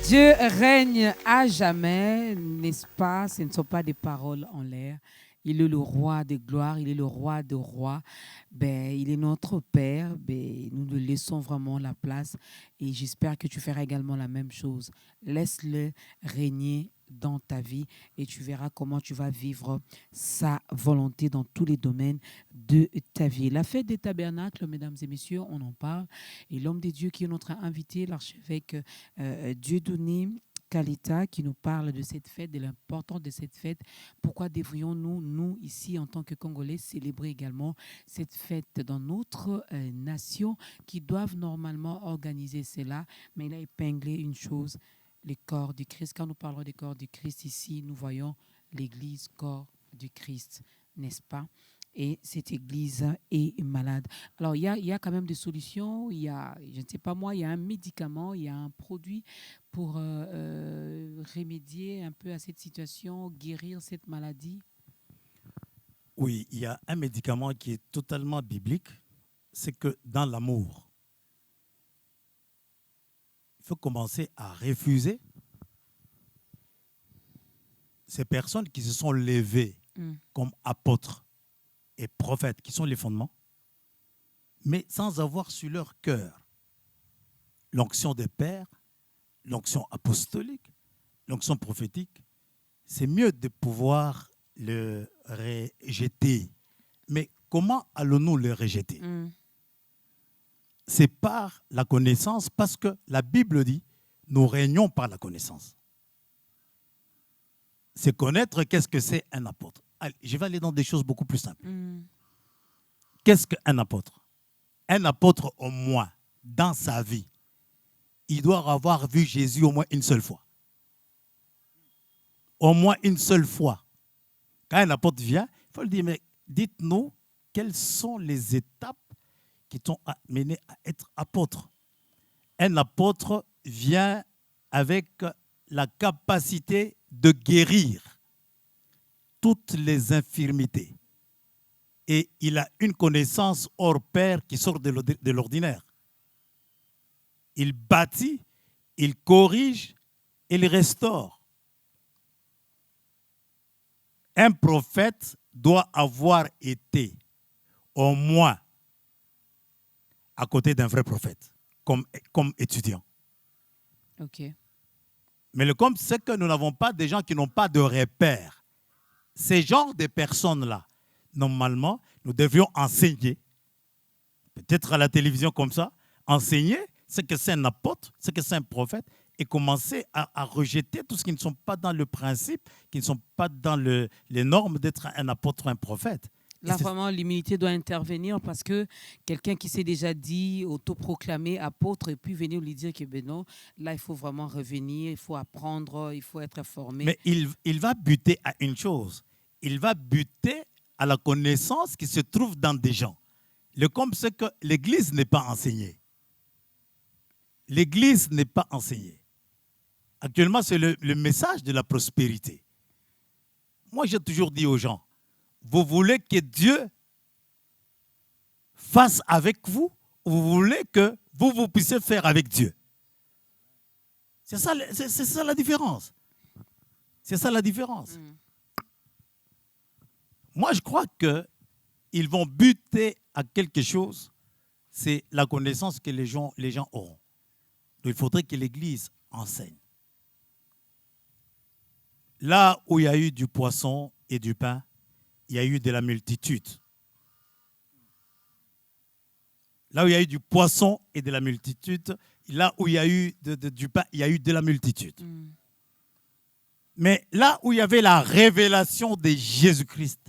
Dieu règne à jamais, n'est-ce pas? Ce ne sont pas des paroles en l'air. Il est le roi de gloire, il est le roi de rois. Il est notre Père. Nous lui laissons vraiment la place et j'espère que tu feras également la même chose. Laisse-le régner dans ta vie et tu verras comment tu vas vivre sa volonté dans tous les domaines de ta vie. La fête des tabernacles, mesdames et messieurs, on en parle. Et l'homme de Dieu qui est notre invité, l'archevêque Dieudonné Kalita, qui nous parle de cette fête, de l'importance de cette fête. Pourquoi devrions-nous, nous, ici, en tant que Congolais, célébrer également cette fête dans notre nation qui doivent normalement organiser cela? Mais il a épinglé une chose, les corps du Christ. Quand nous parlons des corps du Christ ici, nous voyons l'Église, corps du Christ, n'est-ce pas? Et cette église est malade. Alors, il y a quand même des solutions. Il y a, je ne sais pas moi, il y a un médicament, il y a un produit pour remédier un peu à cette situation, guérir cette maladie. Oui, il y a un médicament qui est totalement biblique, c'est que dans l'amour, il faut commencer à refuser ces personnes qui se sont levées comme apôtres et prophètes, qui sont les fondements, mais sans avoir sur leur cœur l'onction des pères, l'onction apostolique, l'onction prophétique. C'est mieux de pouvoir le rejeter. Mais comment allons-nous le rejeter? C'est par la connaissance, parce que la Bible dit, nous régnons par la connaissance. C'est connaître qu'est-ce que c'est un apôtre. Allez, je vais aller dans des choses beaucoup plus simples. Qu'est-ce qu'un apôtre? Un apôtre, au moins, dans sa vie, il doit avoir vu Jésus au moins une seule fois. Au moins une seule fois. Quand un apôtre vient, il faut lui dire, mais dites-nous quelles sont les étapes qui t'ont amené à être apôtre. Un apôtre vient avec la capacité de guérir toutes les infirmités. Et il a une connaissance hors pair qui sort de l'ordinaire. Il bâtit, il corrige, il restaure. Un prophète doit avoir été au moins à côté d'un vrai prophète, comme étudiant. OK. Mais le comble, c'est que nous n'avons pas des gens qui n'ont pas de repères. Ces genres de personnes-là, normalement, nous devrions enseigner, peut-être à la télévision comme ça, enseigner ce que c'est un apôtre, ce que c'est un prophète, et commencer à rejeter tout ce qui ne sont pas dans le principe, qui ne sont pas dans les normes d'être un apôtre ou un prophète. Là, vraiment, l'humilité doit intervenir parce que quelqu'un qui s'est déjà dit, autoproclamé apôtre, et puis venir lui dire que non, là, il faut vraiment revenir, il faut apprendre, il faut être formé. Mais il va buter à une chose. Il va buter à la connaissance qui se trouve dans des gens. Le comble, c'est que l'Église n'est pas enseignée. L'Église n'est pas enseignée. Actuellement, c'est le message de la prospérité. Moi, j'ai toujours dit aux gens, vous voulez que Dieu fasse avec vous ou vous voulez que vous puissiez faire avec Dieu? C'est ça la différence. C'est ça la différence. Moi, je crois qu'ils vont buter à quelque chose, c'est la connaissance que les gens auront. Donc, il faudrait que l'Église enseigne. Là où il y a eu du poisson et du pain, il y a eu de la multitude. Là où il y a eu du poisson et de la multitude, là où il y a eu du pain, il y a eu de la multitude. Mais là où il y avait la révélation de Jésus-Christ,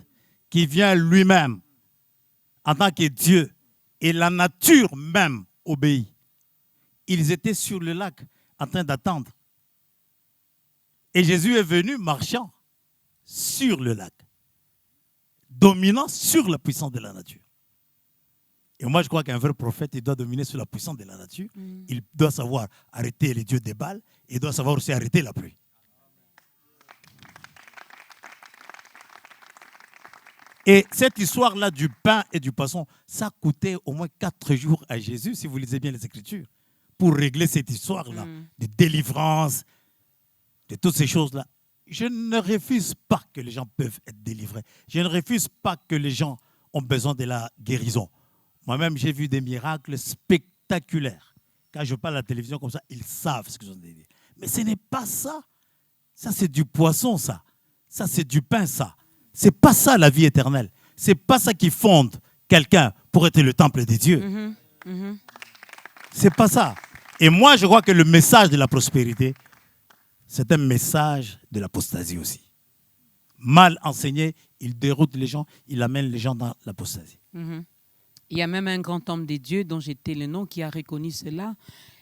qui vient lui-même en tant que Dieu, et la nature même obéit, ils étaient sur le lac en train d'attendre. Et Jésus est venu marchant sur le lac, dominant sur la puissance de la nature. Et moi, je crois qu'un vrai prophète, il doit dominer sur la puissance de la nature. Il doit savoir arrêter les dieux des Baals et il doit savoir aussi arrêter la pluie. Et cette histoire-là du pain et du poisson, ça coûtait au moins 4 jours à Jésus, si vous lisez bien les Écritures, pour régler cette histoire-là de délivrance, de toutes ces choses-là. Je ne refuse pas que les gens peuvent être délivrés. Je ne refuse pas que les gens ont besoin de la guérison. Moi-même, j'ai vu des miracles spectaculaires. Quand je parle à la télévision comme ça, ils savent ce que je veux dire. Mais ce n'est pas ça. Ça, c'est du poisson, ça. Ça, c'est du pain, ça. Ce n'est pas ça, la vie éternelle. Ce n'est pas ça qui fonde quelqu'un pour être le temple de Dieu. Ce n'est pas ça. Et moi, je crois que le message de la prospérité, c'est un message de l'apostasie aussi. Mal enseigné, il déroute les gens, il amène les gens dans l'apostasie. Il y a même un grand homme de Dieu dont j'étais le nom qui a reconnu cela.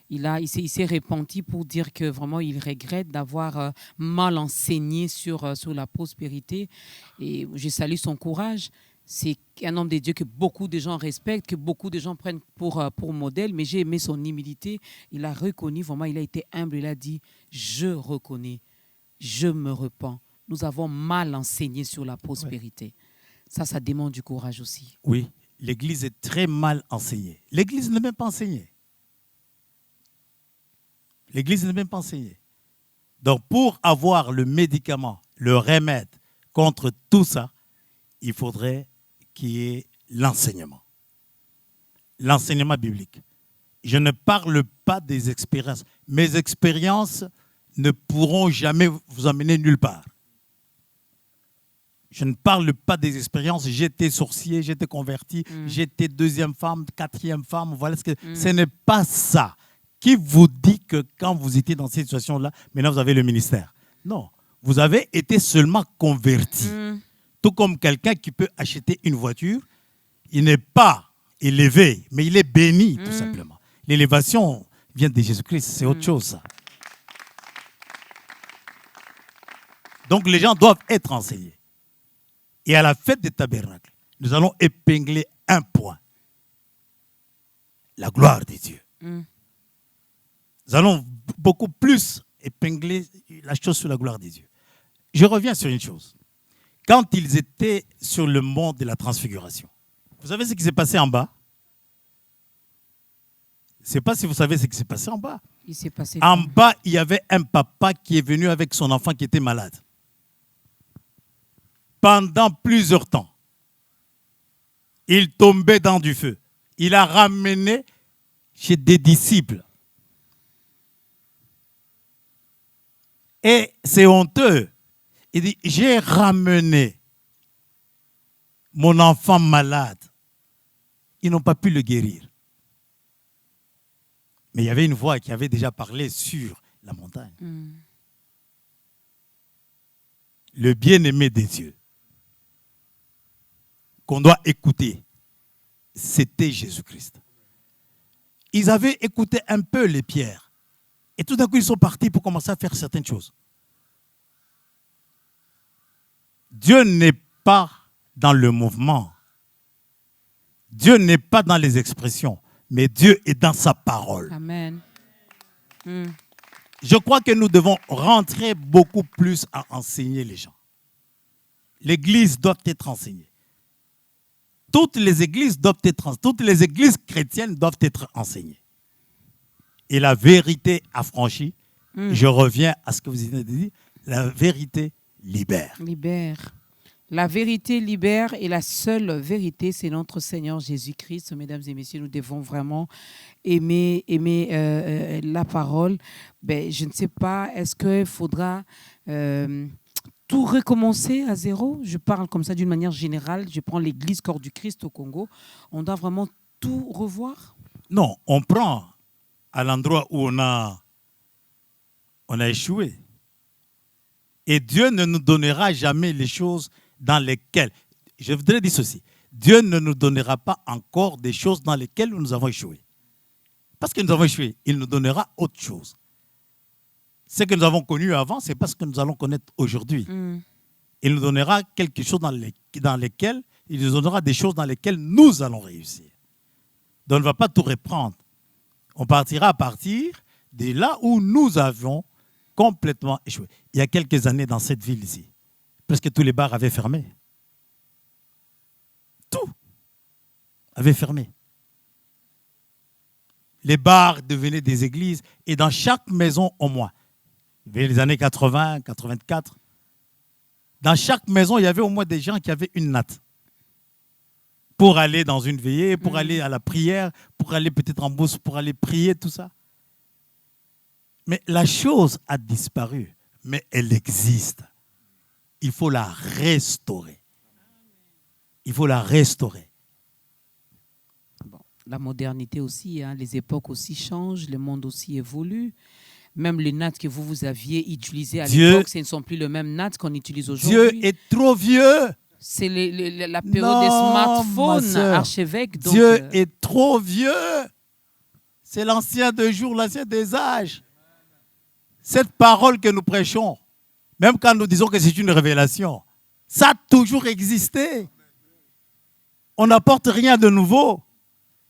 Il s'est repenti pour dire que vraiment il regrette d'avoir mal enseigné sur la prospérité. Et je salue son courage. C'est un homme de Dieu que beaucoup de gens respectent, que beaucoup de gens prennent pour modèle. Mais j'ai aimé son humilité. Il a reconnu, vraiment, il a été humble. Il a dit, je reconnais, je me repens. Nous avons mal enseigné sur la prospérité. Ouais. Ça demande du courage aussi. Oui, l'Église est très mal enseignée. L'Église n'est même pas enseignée. L'Église n'est même pas enseignée. Donc, pour avoir le médicament, le remède contre tout ça, il faudrait qu'il y ait l'enseignement. L'enseignement biblique. Je ne parle pas des expériences. Mes expériences ne pourront jamais vous amener nulle part. Je ne parle pas des expériences. J'étais sorcier, j'étais converti, j'étais deuxième femme, quatrième femme. Voilà ce que ce n'est pas ça. Qui vous dit que quand vous étiez dans cette situation-là, maintenant vous avez le ministère? Non. Vous avez été seulement converti. Tout comme quelqu'un qui peut acheter une voiture, il n'est pas élevé, mais il est béni, tout simplement. L'élévation vient de Jésus-Christ, c'est autre chose, ça. Donc les gens doivent être enseignés. Et à la fête des tabernacles, nous allons épingler un point. La gloire de Dieu. Nous allons beaucoup plus épingler la chose sur la gloire de Dieu. Je reviens sur une chose. Quand ils étaient sur le mont de la transfiguration, vous savez ce qui s'est passé en bas? Je ne sais pas si vous savez ce qui s'est passé en bas. Il s'est passé en bas, il y avait un papa qui est venu avec son enfant qui était malade. Pendant plusieurs temps, il tombait dans du feu. Il a ramené chez des disciples. Et c'est honteux. Il dit, j'ai ramené mon enfant malade. Ils n'ont pas pu le guérir. Mais il y avait une voix qui avait déjà parlé sur la montagne. Le bien-aimé des dieux qu'on doit écouter, c'était Jésus-Christ. Ils avaient écouté un peu les pierres. Et tout d'un coup, ils sont partis pour commencer à faire certaines choses. Dieu n'est pas dans le mouvement. Dieu n'est pas dans les expressions, mais Dieu est dans sa parole. Amen. Je crois que nous devons rentrer beaucoup plus à enseigner les gens. L'Église doit être enseignée. Toutes les églises chrétiennes doivent être enseignées. Et la vérité affranchie, je reviens à ce que vous avez dit, la vérité libère. Libère. La vérité libère et la seule vérité, c'est notre Seigneur Jésus-Christ. Mesdames et messieurs, nous devons vraiment aimer la parole. Je ne sais pas, est-ce qu'il faudra tout recommencer à zéro? Je parle comme ça d'une manière générale. Je prends l'Église Corps du Christ au Congo. On doit vraiment tout revoir? Non, on prend à l'endroit où on a échoué. Et Dieu ne nous donnera jamais les choses dans lesquelles, je voudrais dire ceci, Dieu ne nous donnera pas encore des choses dans lesquelles nous avons échoué. Parce que nous avons échoué, il nous donnera autre chose. Ce que nous avons connu avant, c'est pas ce que nous allons connaître aujourd'hui. Il nous donnera quelque chose dans lesquelles, il nous donnera des choses dans lesquelles nous allons réussir. Donc on ne va pas tout reprendre. On partira à partir de là où nous avons complètement échoué. Il y a quelques années dans cette ville ici, presque tous les bars avaient fermé. Tout avait fermé. Les bars devenaient des églises. Et dans chaque maison, au moins, vers les années 80, 84, dans chaque maison, il y avait au moins des gens qui avaient une natte. Pour aller dans une veillée, pour aller à la prière, pour aller peut-être en bourse, pour aller prier, tout ça. Mais la chose a disparu, mais elle existe. Il faut la restaurer. Il faut la restaurer. Bon, la modernité aussi, hein, les époques aussi changent, le monde aussi évolue. Même les nattes que vous aviez utilisées à l'époque, ce ne sont plus les mêmes nattes qu'on utilise aujourd'hui. Dieu est trop vieux. C'est la période des smartphones, archevêque. Donc, Dieu est trop vieux. C'est l'ancien des jours, l'ancien des âges. Cette parole que nous prêchons, même quand nous disons que c'est une révélation, ça a toujours existé. On n'apporte rien de nouveau.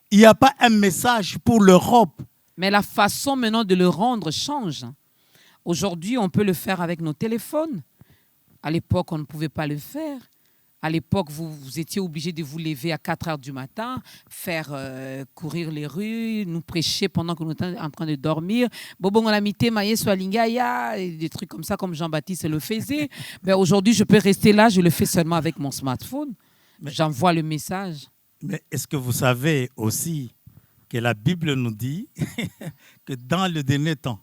Il n'y a pas un message pour l'Europe. Mais la façon maintenant de le rendre change. Aujourd'hui, on peut le faire avec nos téléphones. À l'époque, on ne pouvait pas le faire. À l'époque, vous étiez obligé de vous lever à 4 heures du matin, faire courir les rues, nous prêcher pendant que nous étions en train de dormir. Bobon Olamite, Maye Swalingaya, des trucs comme ça, comme Jean-Baptiste le faisait. Mais aujourd'hui, je peux rester là, je le fais seulement avec mon smartphone. J'envoie le message. Mais est-ce que vous savez aussi que la Bible nous dit que dans le dernier temps,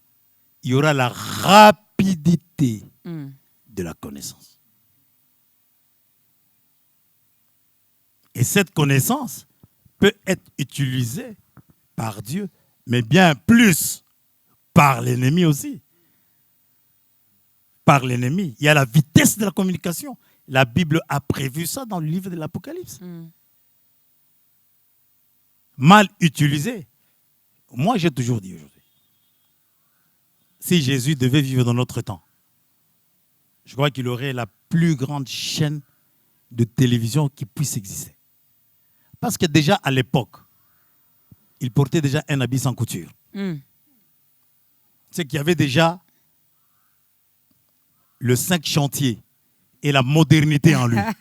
il y aura la rapidité de la connaissance. Et cette connaissance peut être utilisée par Dieu, mais bien plus par l'ennemi aussi. Par l'ennemi. Il y a la vitesse de la communication. La Bible a prévu ça dans le livre de l'Apocalypse. Mal utilisé. Moi, j'ai toujours dit aujourd'hui, si Jésus devait vivre dans notre temps, je crois qu'il aurait la plus grande chaîne de télévision qui puisse exister. Parce que déjà à l'époque, il portait déjà un habit sans couture. C'est qu'il y avait déjà le 5 chantiers et la modernité en lui. Est-ce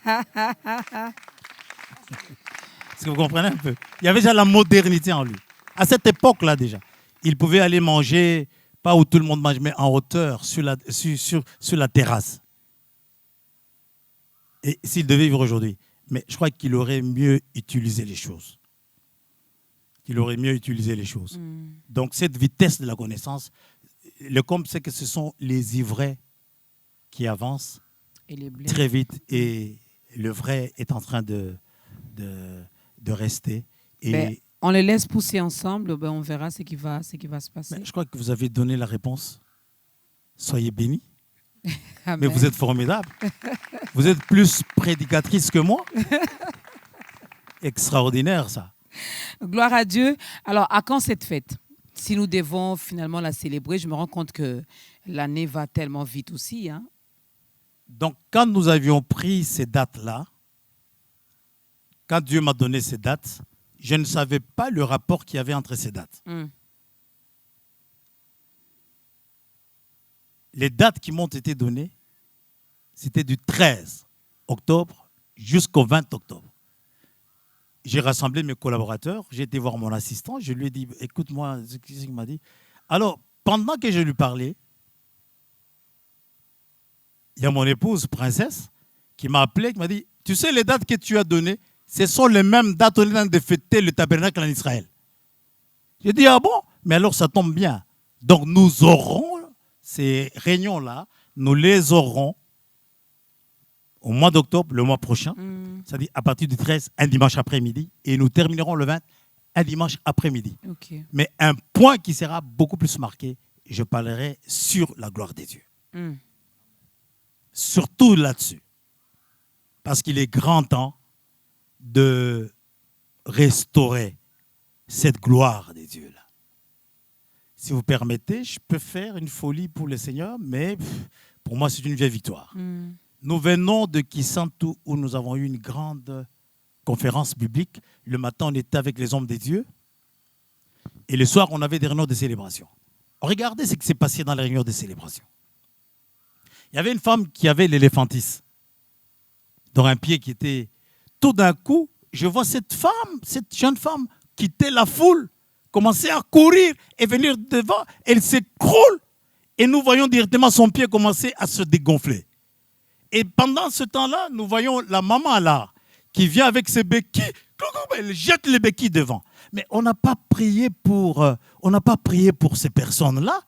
que vous comprenez un peu? Il y avait déjà la modernité en lui. À cette époque-là déjà, il pouvait aller manger, pas où tout le monde mange, mais en hauteur, sur la terrasse. Et s'il devait vivre aujourd'hui, mais je crois qu'il aurait mieux utilisé les choses. Donc cette vitesse de la connaissance, le comble, c'est que ce sont les ivraies qui avancent très vite et le vrai est en train de rester. Et on les laisse pousser ensemble, on verra ce qui va se passer. Je crois que vous avez donné la réponse. Soyez bénis. Amen. Mais vous êtes formidable. Vous êtes plus prédicatrice que moi. Extraordinaire, ça. Gloire à Dieu. Alors, à quand cette fête? Si nous devons finalement la célébrer, je me rends compte que l'année va tellement vite aussi. Hein? Donc, quand nous avions pris ces dates-là, quand Dieu m'a donné ces dates, je ne savais pas le rapport qu'il y avait entre ces dates. Les dates qui m'ont été données, c'était du 13 octobre jusqu'au 20 octobre. J'ai rassemblé mes collaborateurs, j'ai été voir mon assistant, je lui ai dit, écoute-moi, ce qu'il m'a dit. Alors, pendant que je lui parlais, il y a mon épouse, princesse, qui m'a appelé, qui m'a dit, tu sais, les dates que tu as données, ce sont les mêmes dates où on est en train de fêter le tabernacle en Israël. J'ai dit, ah bon? Mais alors, ça tombe bien. Donc, nous aurons ces réunions-là, nous les aurons au mois d'octobre, le mois prochain, c'est-à-dire à partir du 13, un dimanche après-midi, et nous terminerons le 20, un dimanche après-midi. Okay. Mais un point qui sera beaucoup plus marqué, je parlerai sur la gloire des dieux. Surtout là-dessus. Parce qu'il est grand temps de restaurer cette gloire des dieux-là. Si vous permettez, je peux faire une folie pour le Seigneur, mais pour moi, c'est une vieille victoire. Nous venons de Kisantu, où nous avons eu une grande conférence biblique. Le matin, on était avec les hommes des dieux. Et le soir, on avait des réunions de célébration. Regardez ce qui s'est passé dans les réunions de célébration. Il y avait une femme qui avait l'éléphantisme, dans un pied qui était... Tout d'un coup, je vois cette jeune femme, quitter la foule commençait à courir et venir devant. Elle s'écroule et nous voyons directement son pied commencer à se dégonfler. Et pendant ce temps-là, nous voyons la maman là qui vient avec ses béquilles. Elle jette les béquilles devant. Mais on n'a pas prié pour ces personnes-là.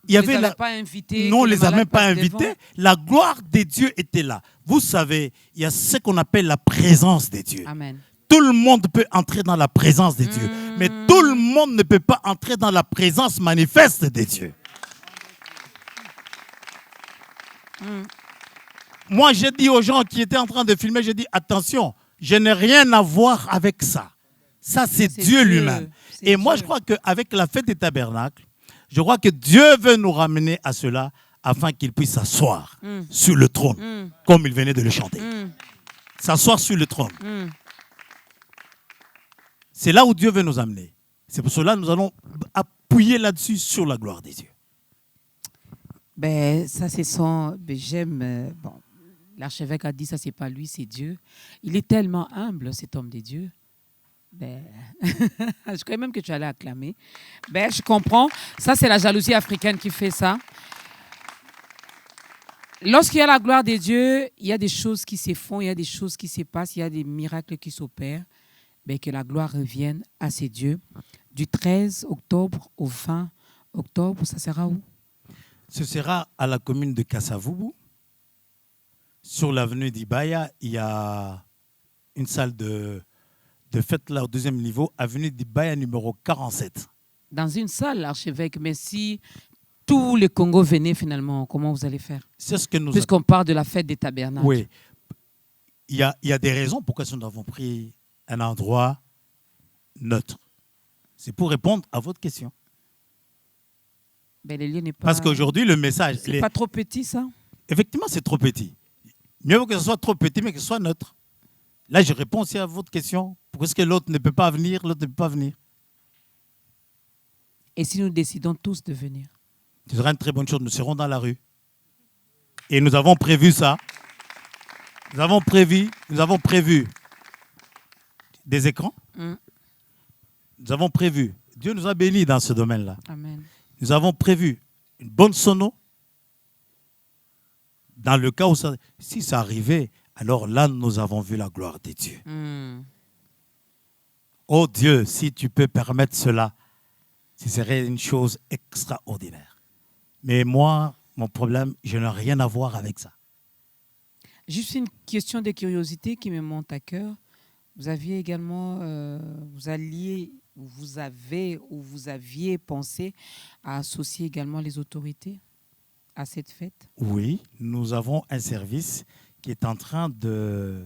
Il y avait pas invités, non, on ne les a même pas invités. La gloire de Dieu était là. Vous savez, il y a ce qu'on appelle la présence de Dieu. Amen. Tout le monde peut entrer dans la présence de Dieu. Mais tout le monde ne peut pas entrer dans la présence manifeste de Dieu. Moi, j'ai dit aux gens qui étaient en train de filmer, j'ai dit, attention, je n'ai rien à voir avec ça. Ça, c'est Dieu lui-même. Et moi, je crois qu'avec la fête des tabernacles, je crois que Dieu veut nous ramener à cela afin qu'il puisse s'asseoir sur le trône, comme il venait de le chanter. S'asseoir sur le trône. C'est là où Dieu veut nous amener. C'est pour cela que nous allons appuyer là-dessus sur la gloire des dieux. Ben, ça, c'est son... Ben, j'aime... bon, l'archevêque a dit, ça, c'est pas lui, c'est Dieu. Il est tellement humble, cet homme de Dieu. Ben, je croyais même que tu allais acclamer. Ben, je comprends. Ça, c'est la jalousie africaine qui fait ça. Lorsqu'il y a la gloire de Dieu, il y a des choses qui se font, il y a des choses qui se passent, il y a des miracles qui s'opèrent. Ben, que la gloire revienne à ces dieux. Du 13 octobre au 20 octobre, ça sera où? Ce sera à la commune de Kassavubu. Sur l'avenue d'Ibaya, il y a une salle de fête là au deuxième niveau, avenue d'Ibaya numéro 47. Dans une salle, l'archevêque, mais si tout le Congo venait finalement, comment vous allez faire? C'est ce que nous... Puisqu'on parle de la fête des tabernacles. Oui. Il y a des raisons pourquoi nous avons pris un endroit neutre. C'est pour répondre à votre question. Ben, le lieu n'est pas... Parce qu'aujourd'hui, le message... C'est pas trop petit, ça? Effectivement, c'est trop petit. Mieux vaut que ce soit trop petit, mais que ce soit neutre. Là, je réponds aussi à votre question. Pourquoi est-ce que l'autre ne peut pas venir, l'autre ne peut pas venir? Et si nous décidons tous de venir? Ce sera une très bonne chose. Nous serons dans la rue. Et nous avons prévu ça. Nous avons prévu des écrans. Nous avons prévu. Dieu nous a bénis dans ce domaine-là. Amen. Nous avons prévu une bonne sono. Dans le cas où si ça arrivait, alors là, nous avons vu la gloire de Dieu. Oh Dieu, si tu peux permettre cela, ce serait une chose extraordinaire. Mais moi, mon problème, je n'ai rien à voir avec ça. Juste une question de curiosité qui me monte à cœur. Vous aviez également, vous aviez pensé à associer également les autorités à cette fête? Oui, nous avons un service qui est en train de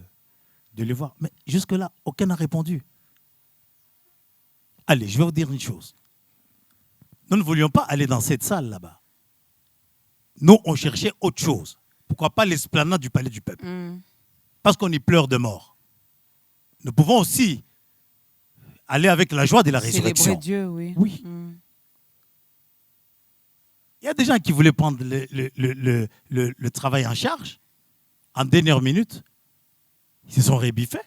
les voir. Mais jusque-là, aucun n'a répondu. Allez, je vais vous dire une chose. Nous ne voulions pas aller dans cette salle là-bas. Nous, on cherchait autre chose. Pourquoi pas l'esplanade du palais du peuple? Parce qu'on y pleure de mort. Nous pouvons aussi aller avec la joie de la résurrection. Célébrer Dieu, oui. Oui. Il y a des gens qui voulaient prendre le travail en charge. En dernière minute, ils se sont rébiffés.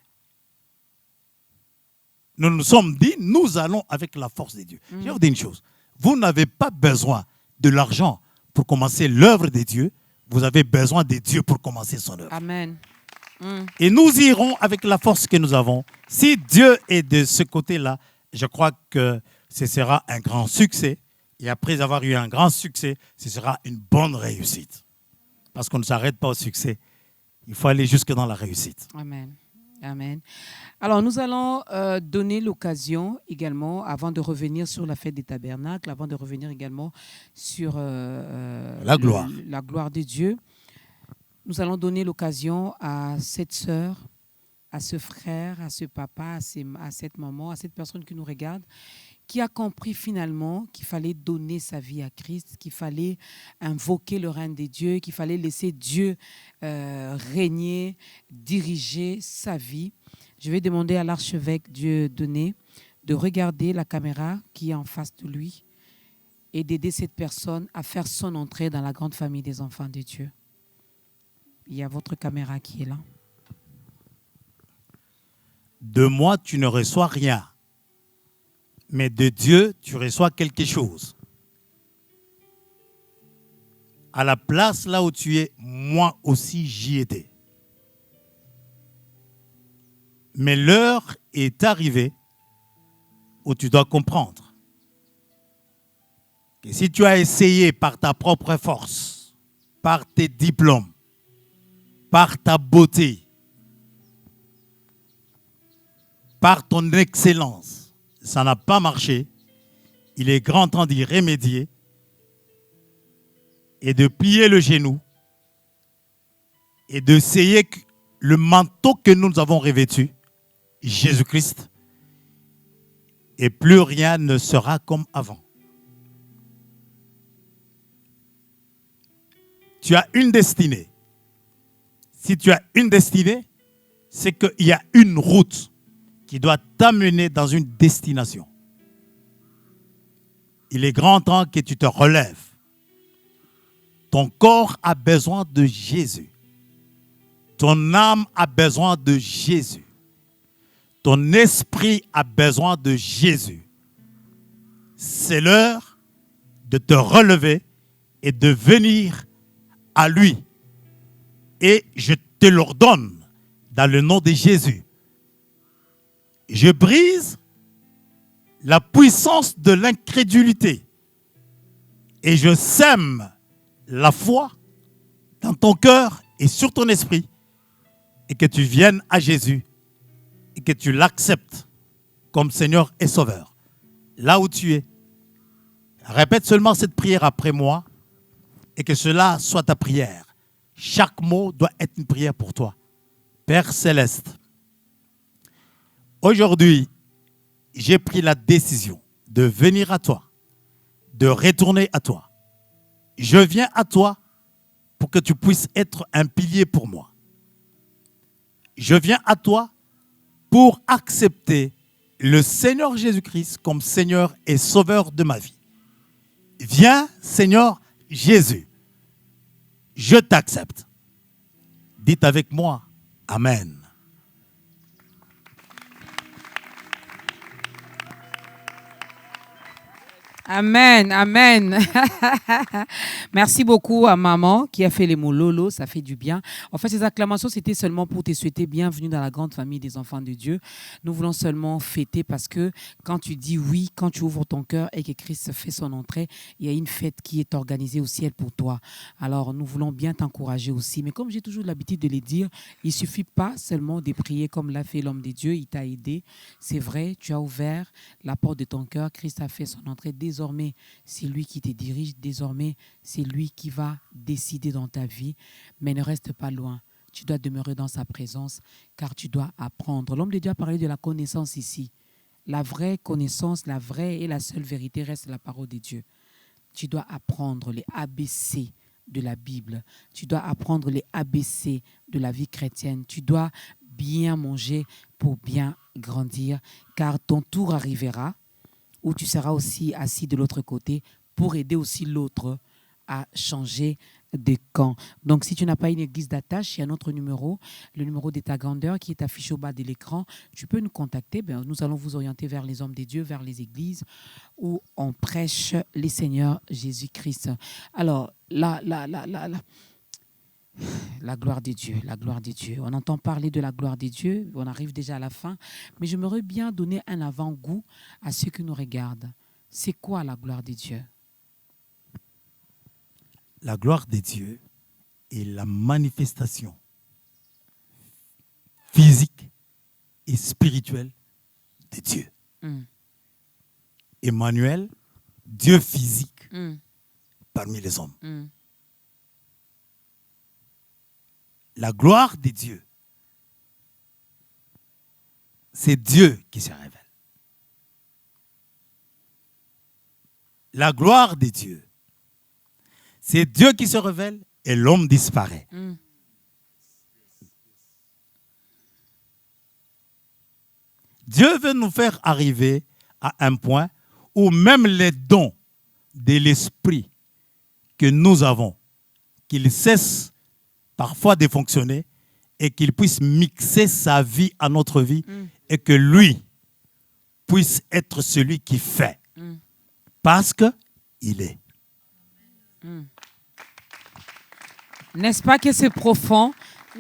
Nous nous sommes dit, nous allons avec la force de Dieu. Je vais vous dire une chose. Vous n'avez pas besoin de l'argent pour commencer l'œuvre de Dieu. Vous avez besoin de Dieu pour commencer son œuvre. Amen. Et nous irons avec la force que nous avons. Si Dieu est de ce côté-là, je crois que ce sera un grand succès. Et après avoir eu un grand succès, ce sera une bonne réussite. Parce qu'on ne s'arrête pas au succès. Il faut aller jusque dans la réussite. Amen. Amen. Alors, nous allons donner l'occasion également, avant de revenir sur la fête des tabernacles, avant de revenir également sur la gloire de Dieu, nous allons donner l'occasion à cette sœur, à ce frère, à ce papa, à cette maman, à cette personne qui nous regarde, qui a compris finalement qu'il fallait donner sa vie à Christ, qu'il fallait invoquer le règne de Dieu, qu'il fallait laisser Dieu régner, diriger sa vie. Je vais demander à l'archevêque Dieudonné de regarder la caméra qui est en face de lui et d'aider cette personne à faire son entrée dans la grande famille des enfants de Dieu. Il y a votre caméra qui est là. De moi, tu ne reçois rien. mais de Dieu, tu reçois quelque chose. À la place là où tu es, moi aussi j'y étais. Mais l'heure est arrivée où tu dois comprendre que si tu as essayé par ta propre force, par tes diplômes, par ta beauté, par ton excellence, ça n'a pas marché, il est grand temps d'y remédier et de plier le genou et d'essayer le manteau que nous avons revêtu, Jésus-Christ, et plus rien ne sera comme avant. Tu as une destinée. Si tu as une destinée, c'est qu'il y a une route qui doit t'amener dans une destination. Il est grand temps que tu te relèves. Ton corps a besoin de Jésus. Ton âme a besoin de Jésus. Ton esprit a besoin de Jésus. C'est l'heure de te relever et de venir à lui. Et je te l'ordonne dans le nom de Jésus. Je brise la puissance de l'incrédulité et je sème la foi dans ton cœur et sur ton esprit et que tu viennes à Jésus et que tu l'acceptes comme Seigneur et Sauveur. Là où tu es, répète seulement cette prière après moi et que cela soit ta prière. Chaque mot doit être une prière pour toi. Père Céleste, aujourd'hui, j'ai pris la décision de venir à toi, de retourner à toi. Je viens à toi pour que tu puisses être un pilier pour moi. Je viens à toi pour accepter le Seigneur Jésus-Christ comme Seigneur et Sauveur de ma vie. Viens, Seigneur Jésus, je t'accepte. Dites avec moi, Amen. Amen, amen. Merci beaucoup à maman qui a fait les mots Lolo, ça fait du bien. En fait, ces acclamations, c'était seulement pour te souhaiter bienvenue dans la grande famille des enfants de Dieu. Nous voulons seulement fêter parce que quand tu dis oui, quand tu ouvres ton cœur et que Christ fait son entrée, il y a une fête qui est organisée au ciel pour toi. Alors, nous voulons bien t'encourager aussi. Mais comme j'ai toujours l'habitude de le dire, il ne suffit pas seulement de prier comme l'a fait l'homme de Dieu. Il t'a aidé. C'est vrai, tu as ouvert la porte de ton cœur. Christ a fait son entrée. Désormais, c'est lui qui te dirige. Désormais, c'est lui qui va décider dans ta vie. Mais ne reste pas loin. Tu dois demeurer dans sa présence car tu dois apprendre. L'homme de Dieu a parlé de la connaissance ici. La vraie connaissance, la vraie et la seule vérité reste la parole de Dieu. Tu dois apprendre les ABC de la Bible. Tu dois apprendre les ABC de la vie chrétienne. Tu dois bien manger pour bien grandir car ton tour arrivera où tu seras aussi assis de l'autre côté pour aider aussi l'autre à changer de camp. Donc, si tu n'as pas une église d'attache, il y a notre numéro, le numéro d'État Grandeur qui est affiché au bas de l'écran. Tu peux nous contacter. Nous allons vous orienter vers les hommes des dieux, vers les églises où on prêche les Seigneurs Jésus-Christ. Alors, la gloire de Dieu, la gloire de Dieu. On entend parler de la gloire de Dieu, on arrive déjà à la fin, mais j'aimerais bien donner un avant-goût à ceux qui nous regardent. C'est quoi la gloire de Dieu? La gloire de Dieu est la manifestation physique et spirituelle de Dieu. Emmanuel, Dieu physique parmi les hommes. La gloire de Dieu, c'est Dieu qui se révèle. La gloire de Dieu, c'est Dieu qui se révèle et l'homme disparaît. Dieu veut nous faire arriver à un point où même les dons de l'esprit que nous avons, qu'ils cessent parfois de fonctionner et qu'il puisse mixer sa vie à notre vie et que lui puisse être celui qui fait. Mm. Parce qu'il est. N'est-ce pas que c'est profond?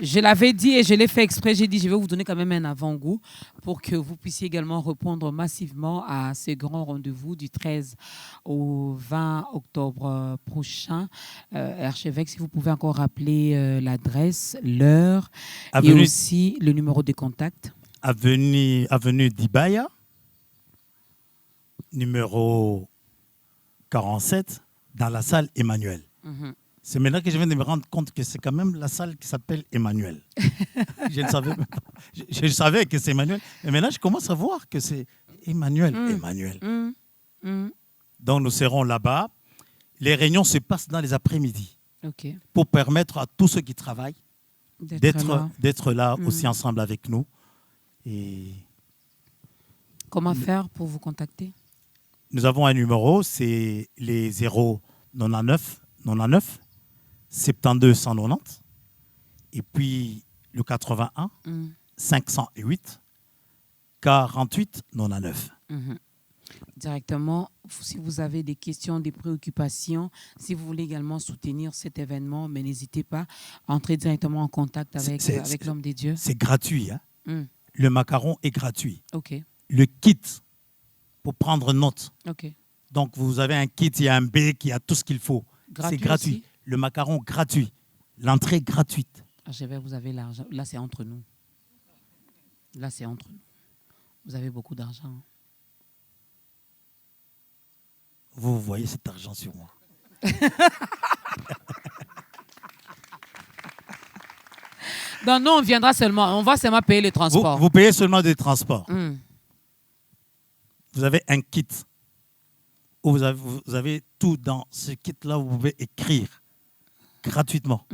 Je l'avais dit et je l'ai fait exprès. J'ai dit, je vais vous donner quand même un avant-goût pour que vous puissiez également répondre massivement à ce grand rendez-vous du 13 au 20 octobre prochain. Archevêque, si vous pouvez encore rappeler l'adresse, l'heure et aussi le numéro de contact. Avenue d'Ibaya, numéro 47, dans la salle Emmanuel. C'est maintenant que je viens de me rendre compte que c'est quand même la salle qui s'appelle Emmanuel. Je ne savais pas. Je savais que c'est Emmanuel, mais maintenant je commence à voir que c'est Emmanuel. Emmanuel. Donc nous serons là-bas. Les réunions se passent dans les après-midi pour permettre à tous ceux qui travaillent d'être là aussi ensemble avec nous. Et comment faire pour vous contacter? Nous avons un numéro, c'est les 099 99 72 190 et puis le 81 508 48 99. Directement, si vous avez des questions, des préoccupations, si vous voulez également soutenir cet événement, mais n'hésitez pas à entrer directement en contact avec l'homme des dieux. C'est gratuit. Hein? Le macaron est gratuit. Le kit, pour prendre note. Ok. Donc, vous avez un kit, il y a un bec, il y a tout ce qu'il faut. C'est gratuit. Aussi? Le macaron gratuit. L'entrée gratuite. Vous avez l'argent. Là, c'est entre nous. Là, c'est entre nous. Vous avez beaucoup d'argent. Vous voyez cet argent sur moi. Non, nous, on viendra seulement. On va seulement payer le transport. Vous payez seulement des transports. Vous avez un kit. Où vous avez tout dans ce kit-là, vous pouvez écrire gratuitement.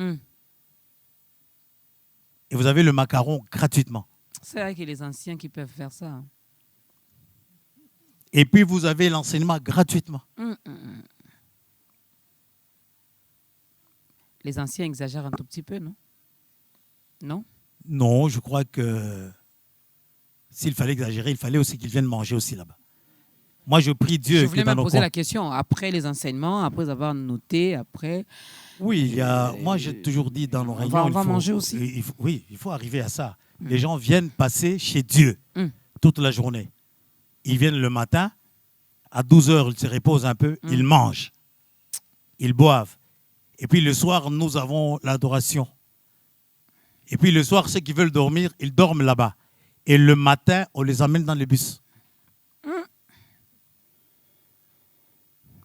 Et vous avez le macaron gratuitement. C'est vrai que les anciens qui peuvent faire ça. Et puis vous avez l'enseignement gratuitement. Les anciens exagèrent un tout petit peu, non? Non? Non, je crois que s'il fallait exagérer, il fallait aussi qu'ils viennent manger aussi là-bas. Moi, je prie Dieu. Je voulais même poser la question. Après les enseignements, après avoir noté, après... Oui, moi, j'ai toujours dit dans nos réunions... On va manger aussi. Il faut arriver à ça. Les gens viennent passer chez Dieu toute la journée. Ils viennent le matin, à 12h, ils se reposent un peu, ils mangent, ils boivent. Et puis le soir, nous avons l'adoration. Et puis le soir, ceux qui veulent dormir, ils dorment là-bas. Et le matin, on les amène dans le bus.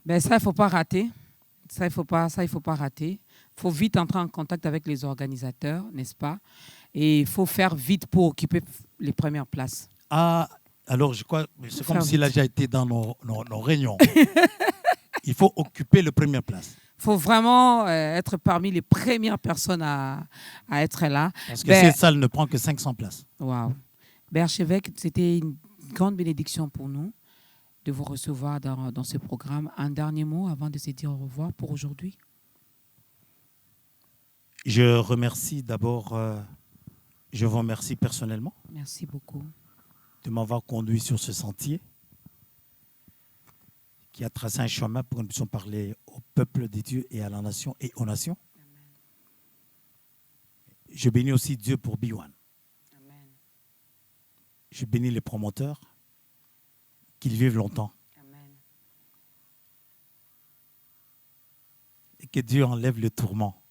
Ben ça, il ne faut pas rater. Ça, il ne faut pas rater. Il faut vite entrer en contact avec les organisateurs, n'est-ce pas? Et il faut faire vite pour occuper les premières places. Ah, alors je crois, c'est comme s'il a déjà été dans nos réunions. Il faut occuper les premières places. Il faut vraiment être parmi les premières personnes à être là. Parce que cette salle ne prend que 500 places. Waouh. Archevêque, c'était une grande bénédiction pour nous de vous recevoir dans ce programme. Un dernier mot avant de se dire au revoir pour aujourd'hui. Je remercie d'abord, je vous remercie personnellement. Merci beaucoup. De m'avoir conduit sur ce sentier qui a tracé un chemin pour que nous puissions parler au peuple des dieux et à la nation et aux nations. Amen. Je bénis aussi Dieu pour B1. Amen. Je bénis les promoteurs, qu'ils vivent longtemps. Amen. Et que Dieu enlève le tourment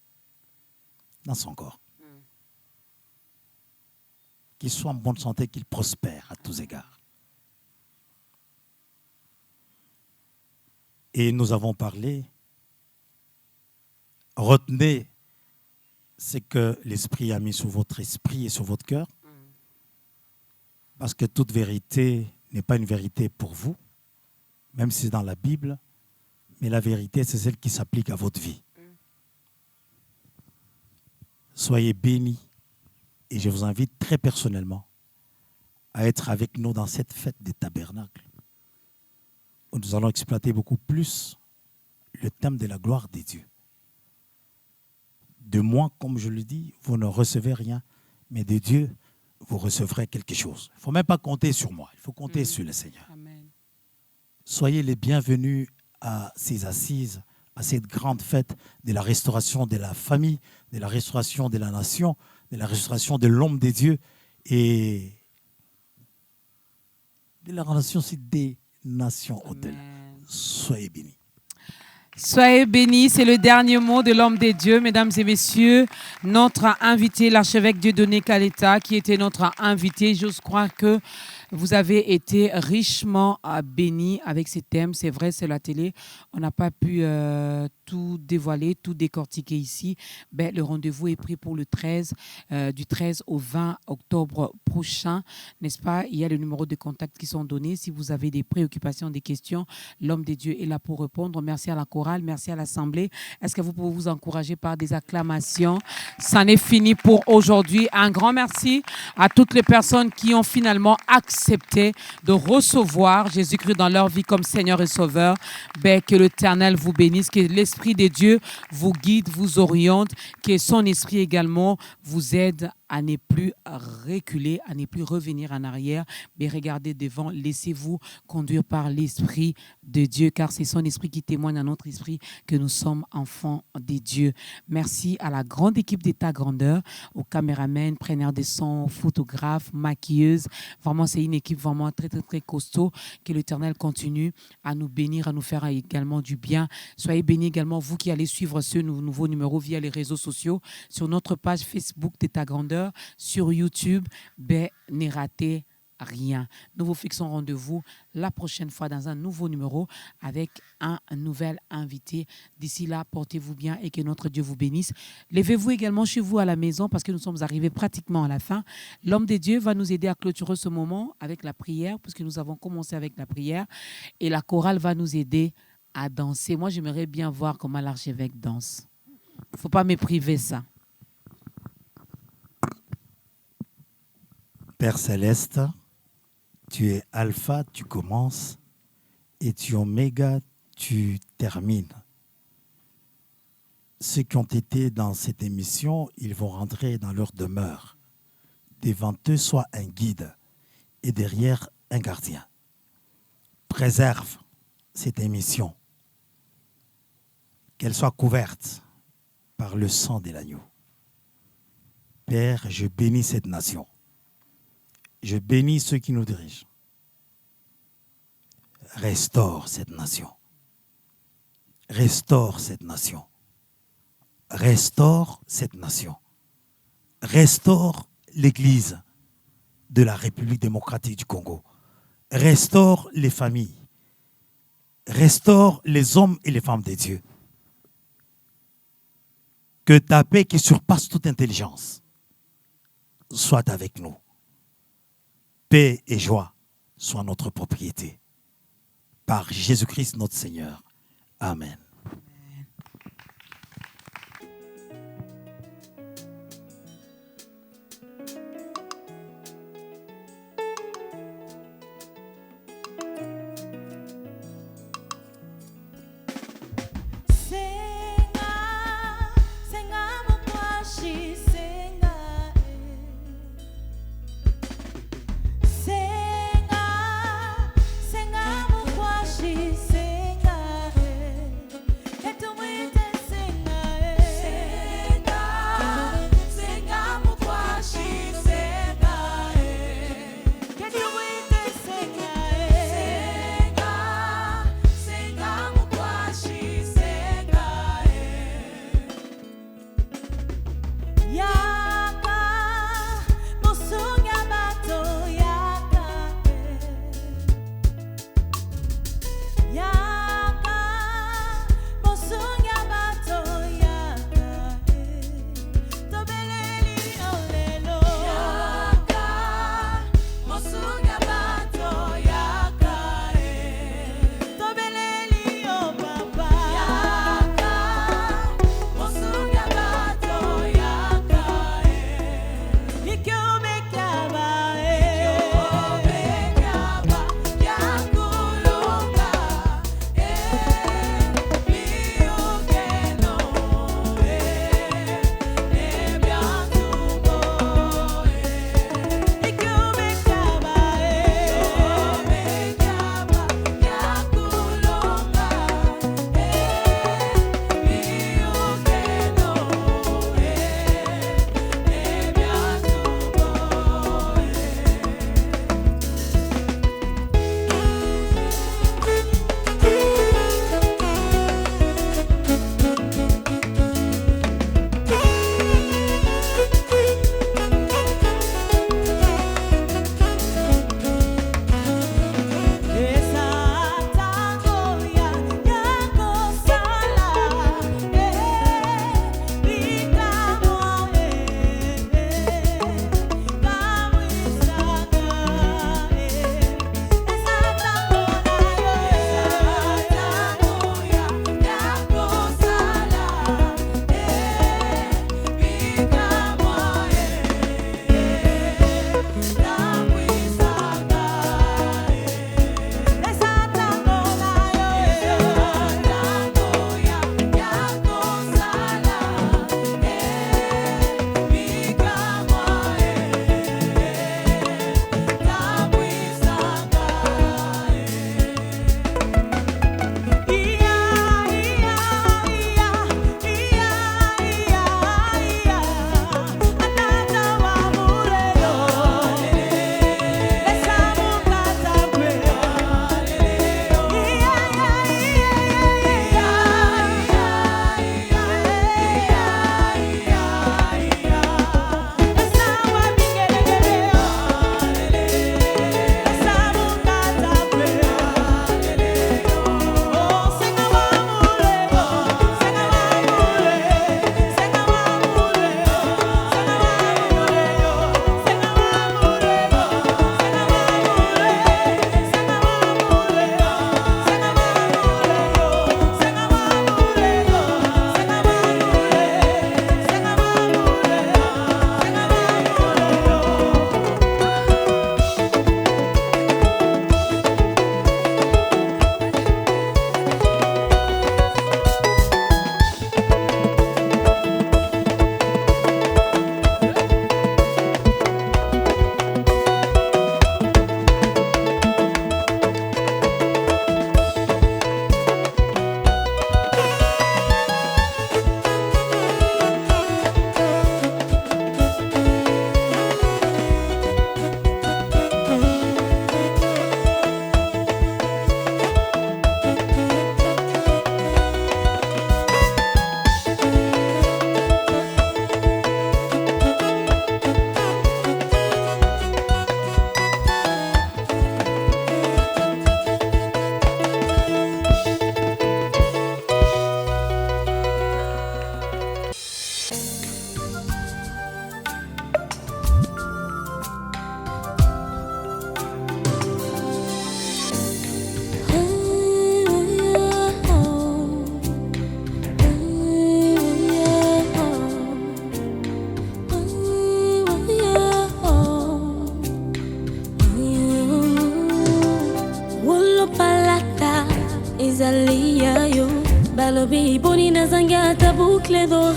dans son corps. Qu'il soit en bonne santé, qu'il prospère à tous égards. Et nous avons parlé, retenez ce que l'Esprit a mis sur votre esprit et sur votre cœur, parce que toute vérité n'est pas une vérité pour vous, même si c'est dans la Bible, mais la vérité, c'est celle qui s'applique à votre vie. Soyez bénis. Et je vous invite très personnellement à être avec nous dans cette fête des tabernacles, où nous allons exploiter beaucoup plus le thème de la gloire des dieux. De moi, comme je le dis, vous ne recevez rien, mais de Dieu, vous recevrez quelque chose. Il ne faut même pas compter sur moi, il faut compter sur le Seigneur. Soyez les bienvenus à ces assises, à cette grande fête de la restauration de la famille, de la restauration de la nation, de la restauration de l'homme des dieux et de la relation aussi des nations au-delà. Soyez bénis. Soyez bénis, c'est le dernier mot de l'homme des dieux, mesdames et messieurs. Notre invité, l'archevêque Dieudonné Kaleta, qui était notre invité, j'ose croire que vous avez été richement bénis avec ces thèmes. C'est vrai, c'est la télé. On n'a pas pu tout dévoiler, tout décortiquer ici. Ben, le rendez-vous est pris pour le 13, du 13 au 20 octobre prochain, n'est-ce pas? Il y a les numéros de contact qui sont donnés. Si vous avez des préoccupations, des questions, l'homme des dieux est là pour répondre. Merci à la chorale, merci à l'Assemblée. Est-ce que vous pouvez vous encourager par des acclamations? Ça n'est fini pour aujourd'hui. Un grand merci à toutes les personnes qui ont finalement accepté de recevoir Jésus-Christ dans leur vie comme Seigneur et Sauveur. Ben, que l'Éternel vous bénisse, que l'Esprit de Dieu vous guide, vous oriente, que son Esprit également vous aide à ne plus reculer, à ne plus revenir en arrière, mais regardez devant, laissez-vous conduire par l'Esprit de Dieu, car c'est son Esprit qui témoigne à notre esprit que nous sommes enfants de Dieu. Merci à la grande équipe d'État Grandeur, aux caméramans, preneurs de son, photographes, maquilleuses. Vraiment, c'est une équipe vraiment très, très, très costaud. Que l'Éternel continue à nous bénir, à nous faire également du bien. Soyez bénis également, vous qui allez suivre ce nouveau numéro via les réseaux sociaux, sur notre page Facebook d'État Grandeur, sur YouTube. Ben, ne ratez rien. Nous vous fixons rendez-vous la prochaine fois dans un nouveau numéro avec un nouvel invité. D'ici là, portez-vous bien et que notre Dieu vous bénisse. Levez-vous également chez vous à la maison parce que nous sommes arrivés pratiquement à la fin. L'homme de Dieu va nous aider à clôturer ce moment avec la prière, puisque nous avons commencé avec la prière, et la chorale va nous aider à danser. Moi, j'aimerais bien voir comment l'archevêque danse. Il ne faut pas me priver ça. Père Céleste, tu es alpha, tu commences, et tu es oméga, tu termines. Ceux qui ont été dans cette émission, ils vont rentrer dans leur demeure. Devant eux, soit un guide, et derrière, un gardien. Préserve cette émission, qu'elle soit couverte par le sang de l'agneau. Père, je bénis cette nation. Je bénis ceux qui nous dirigent. Restaure cette nation. Restaure cette nation. Restaure cette nation. Restaure l'Église de la République démocratique du Congo. Restaure les familles. Restaure les hommes et les femmes de Dieu. Que ta paix qui surpasse toute intelligence soit avec nous. Paix et joie soient notre propriété. Par Jésus-Christ notre Seigneur. Amen. ezali ya yo balobi boni nazanga ta boucle d'or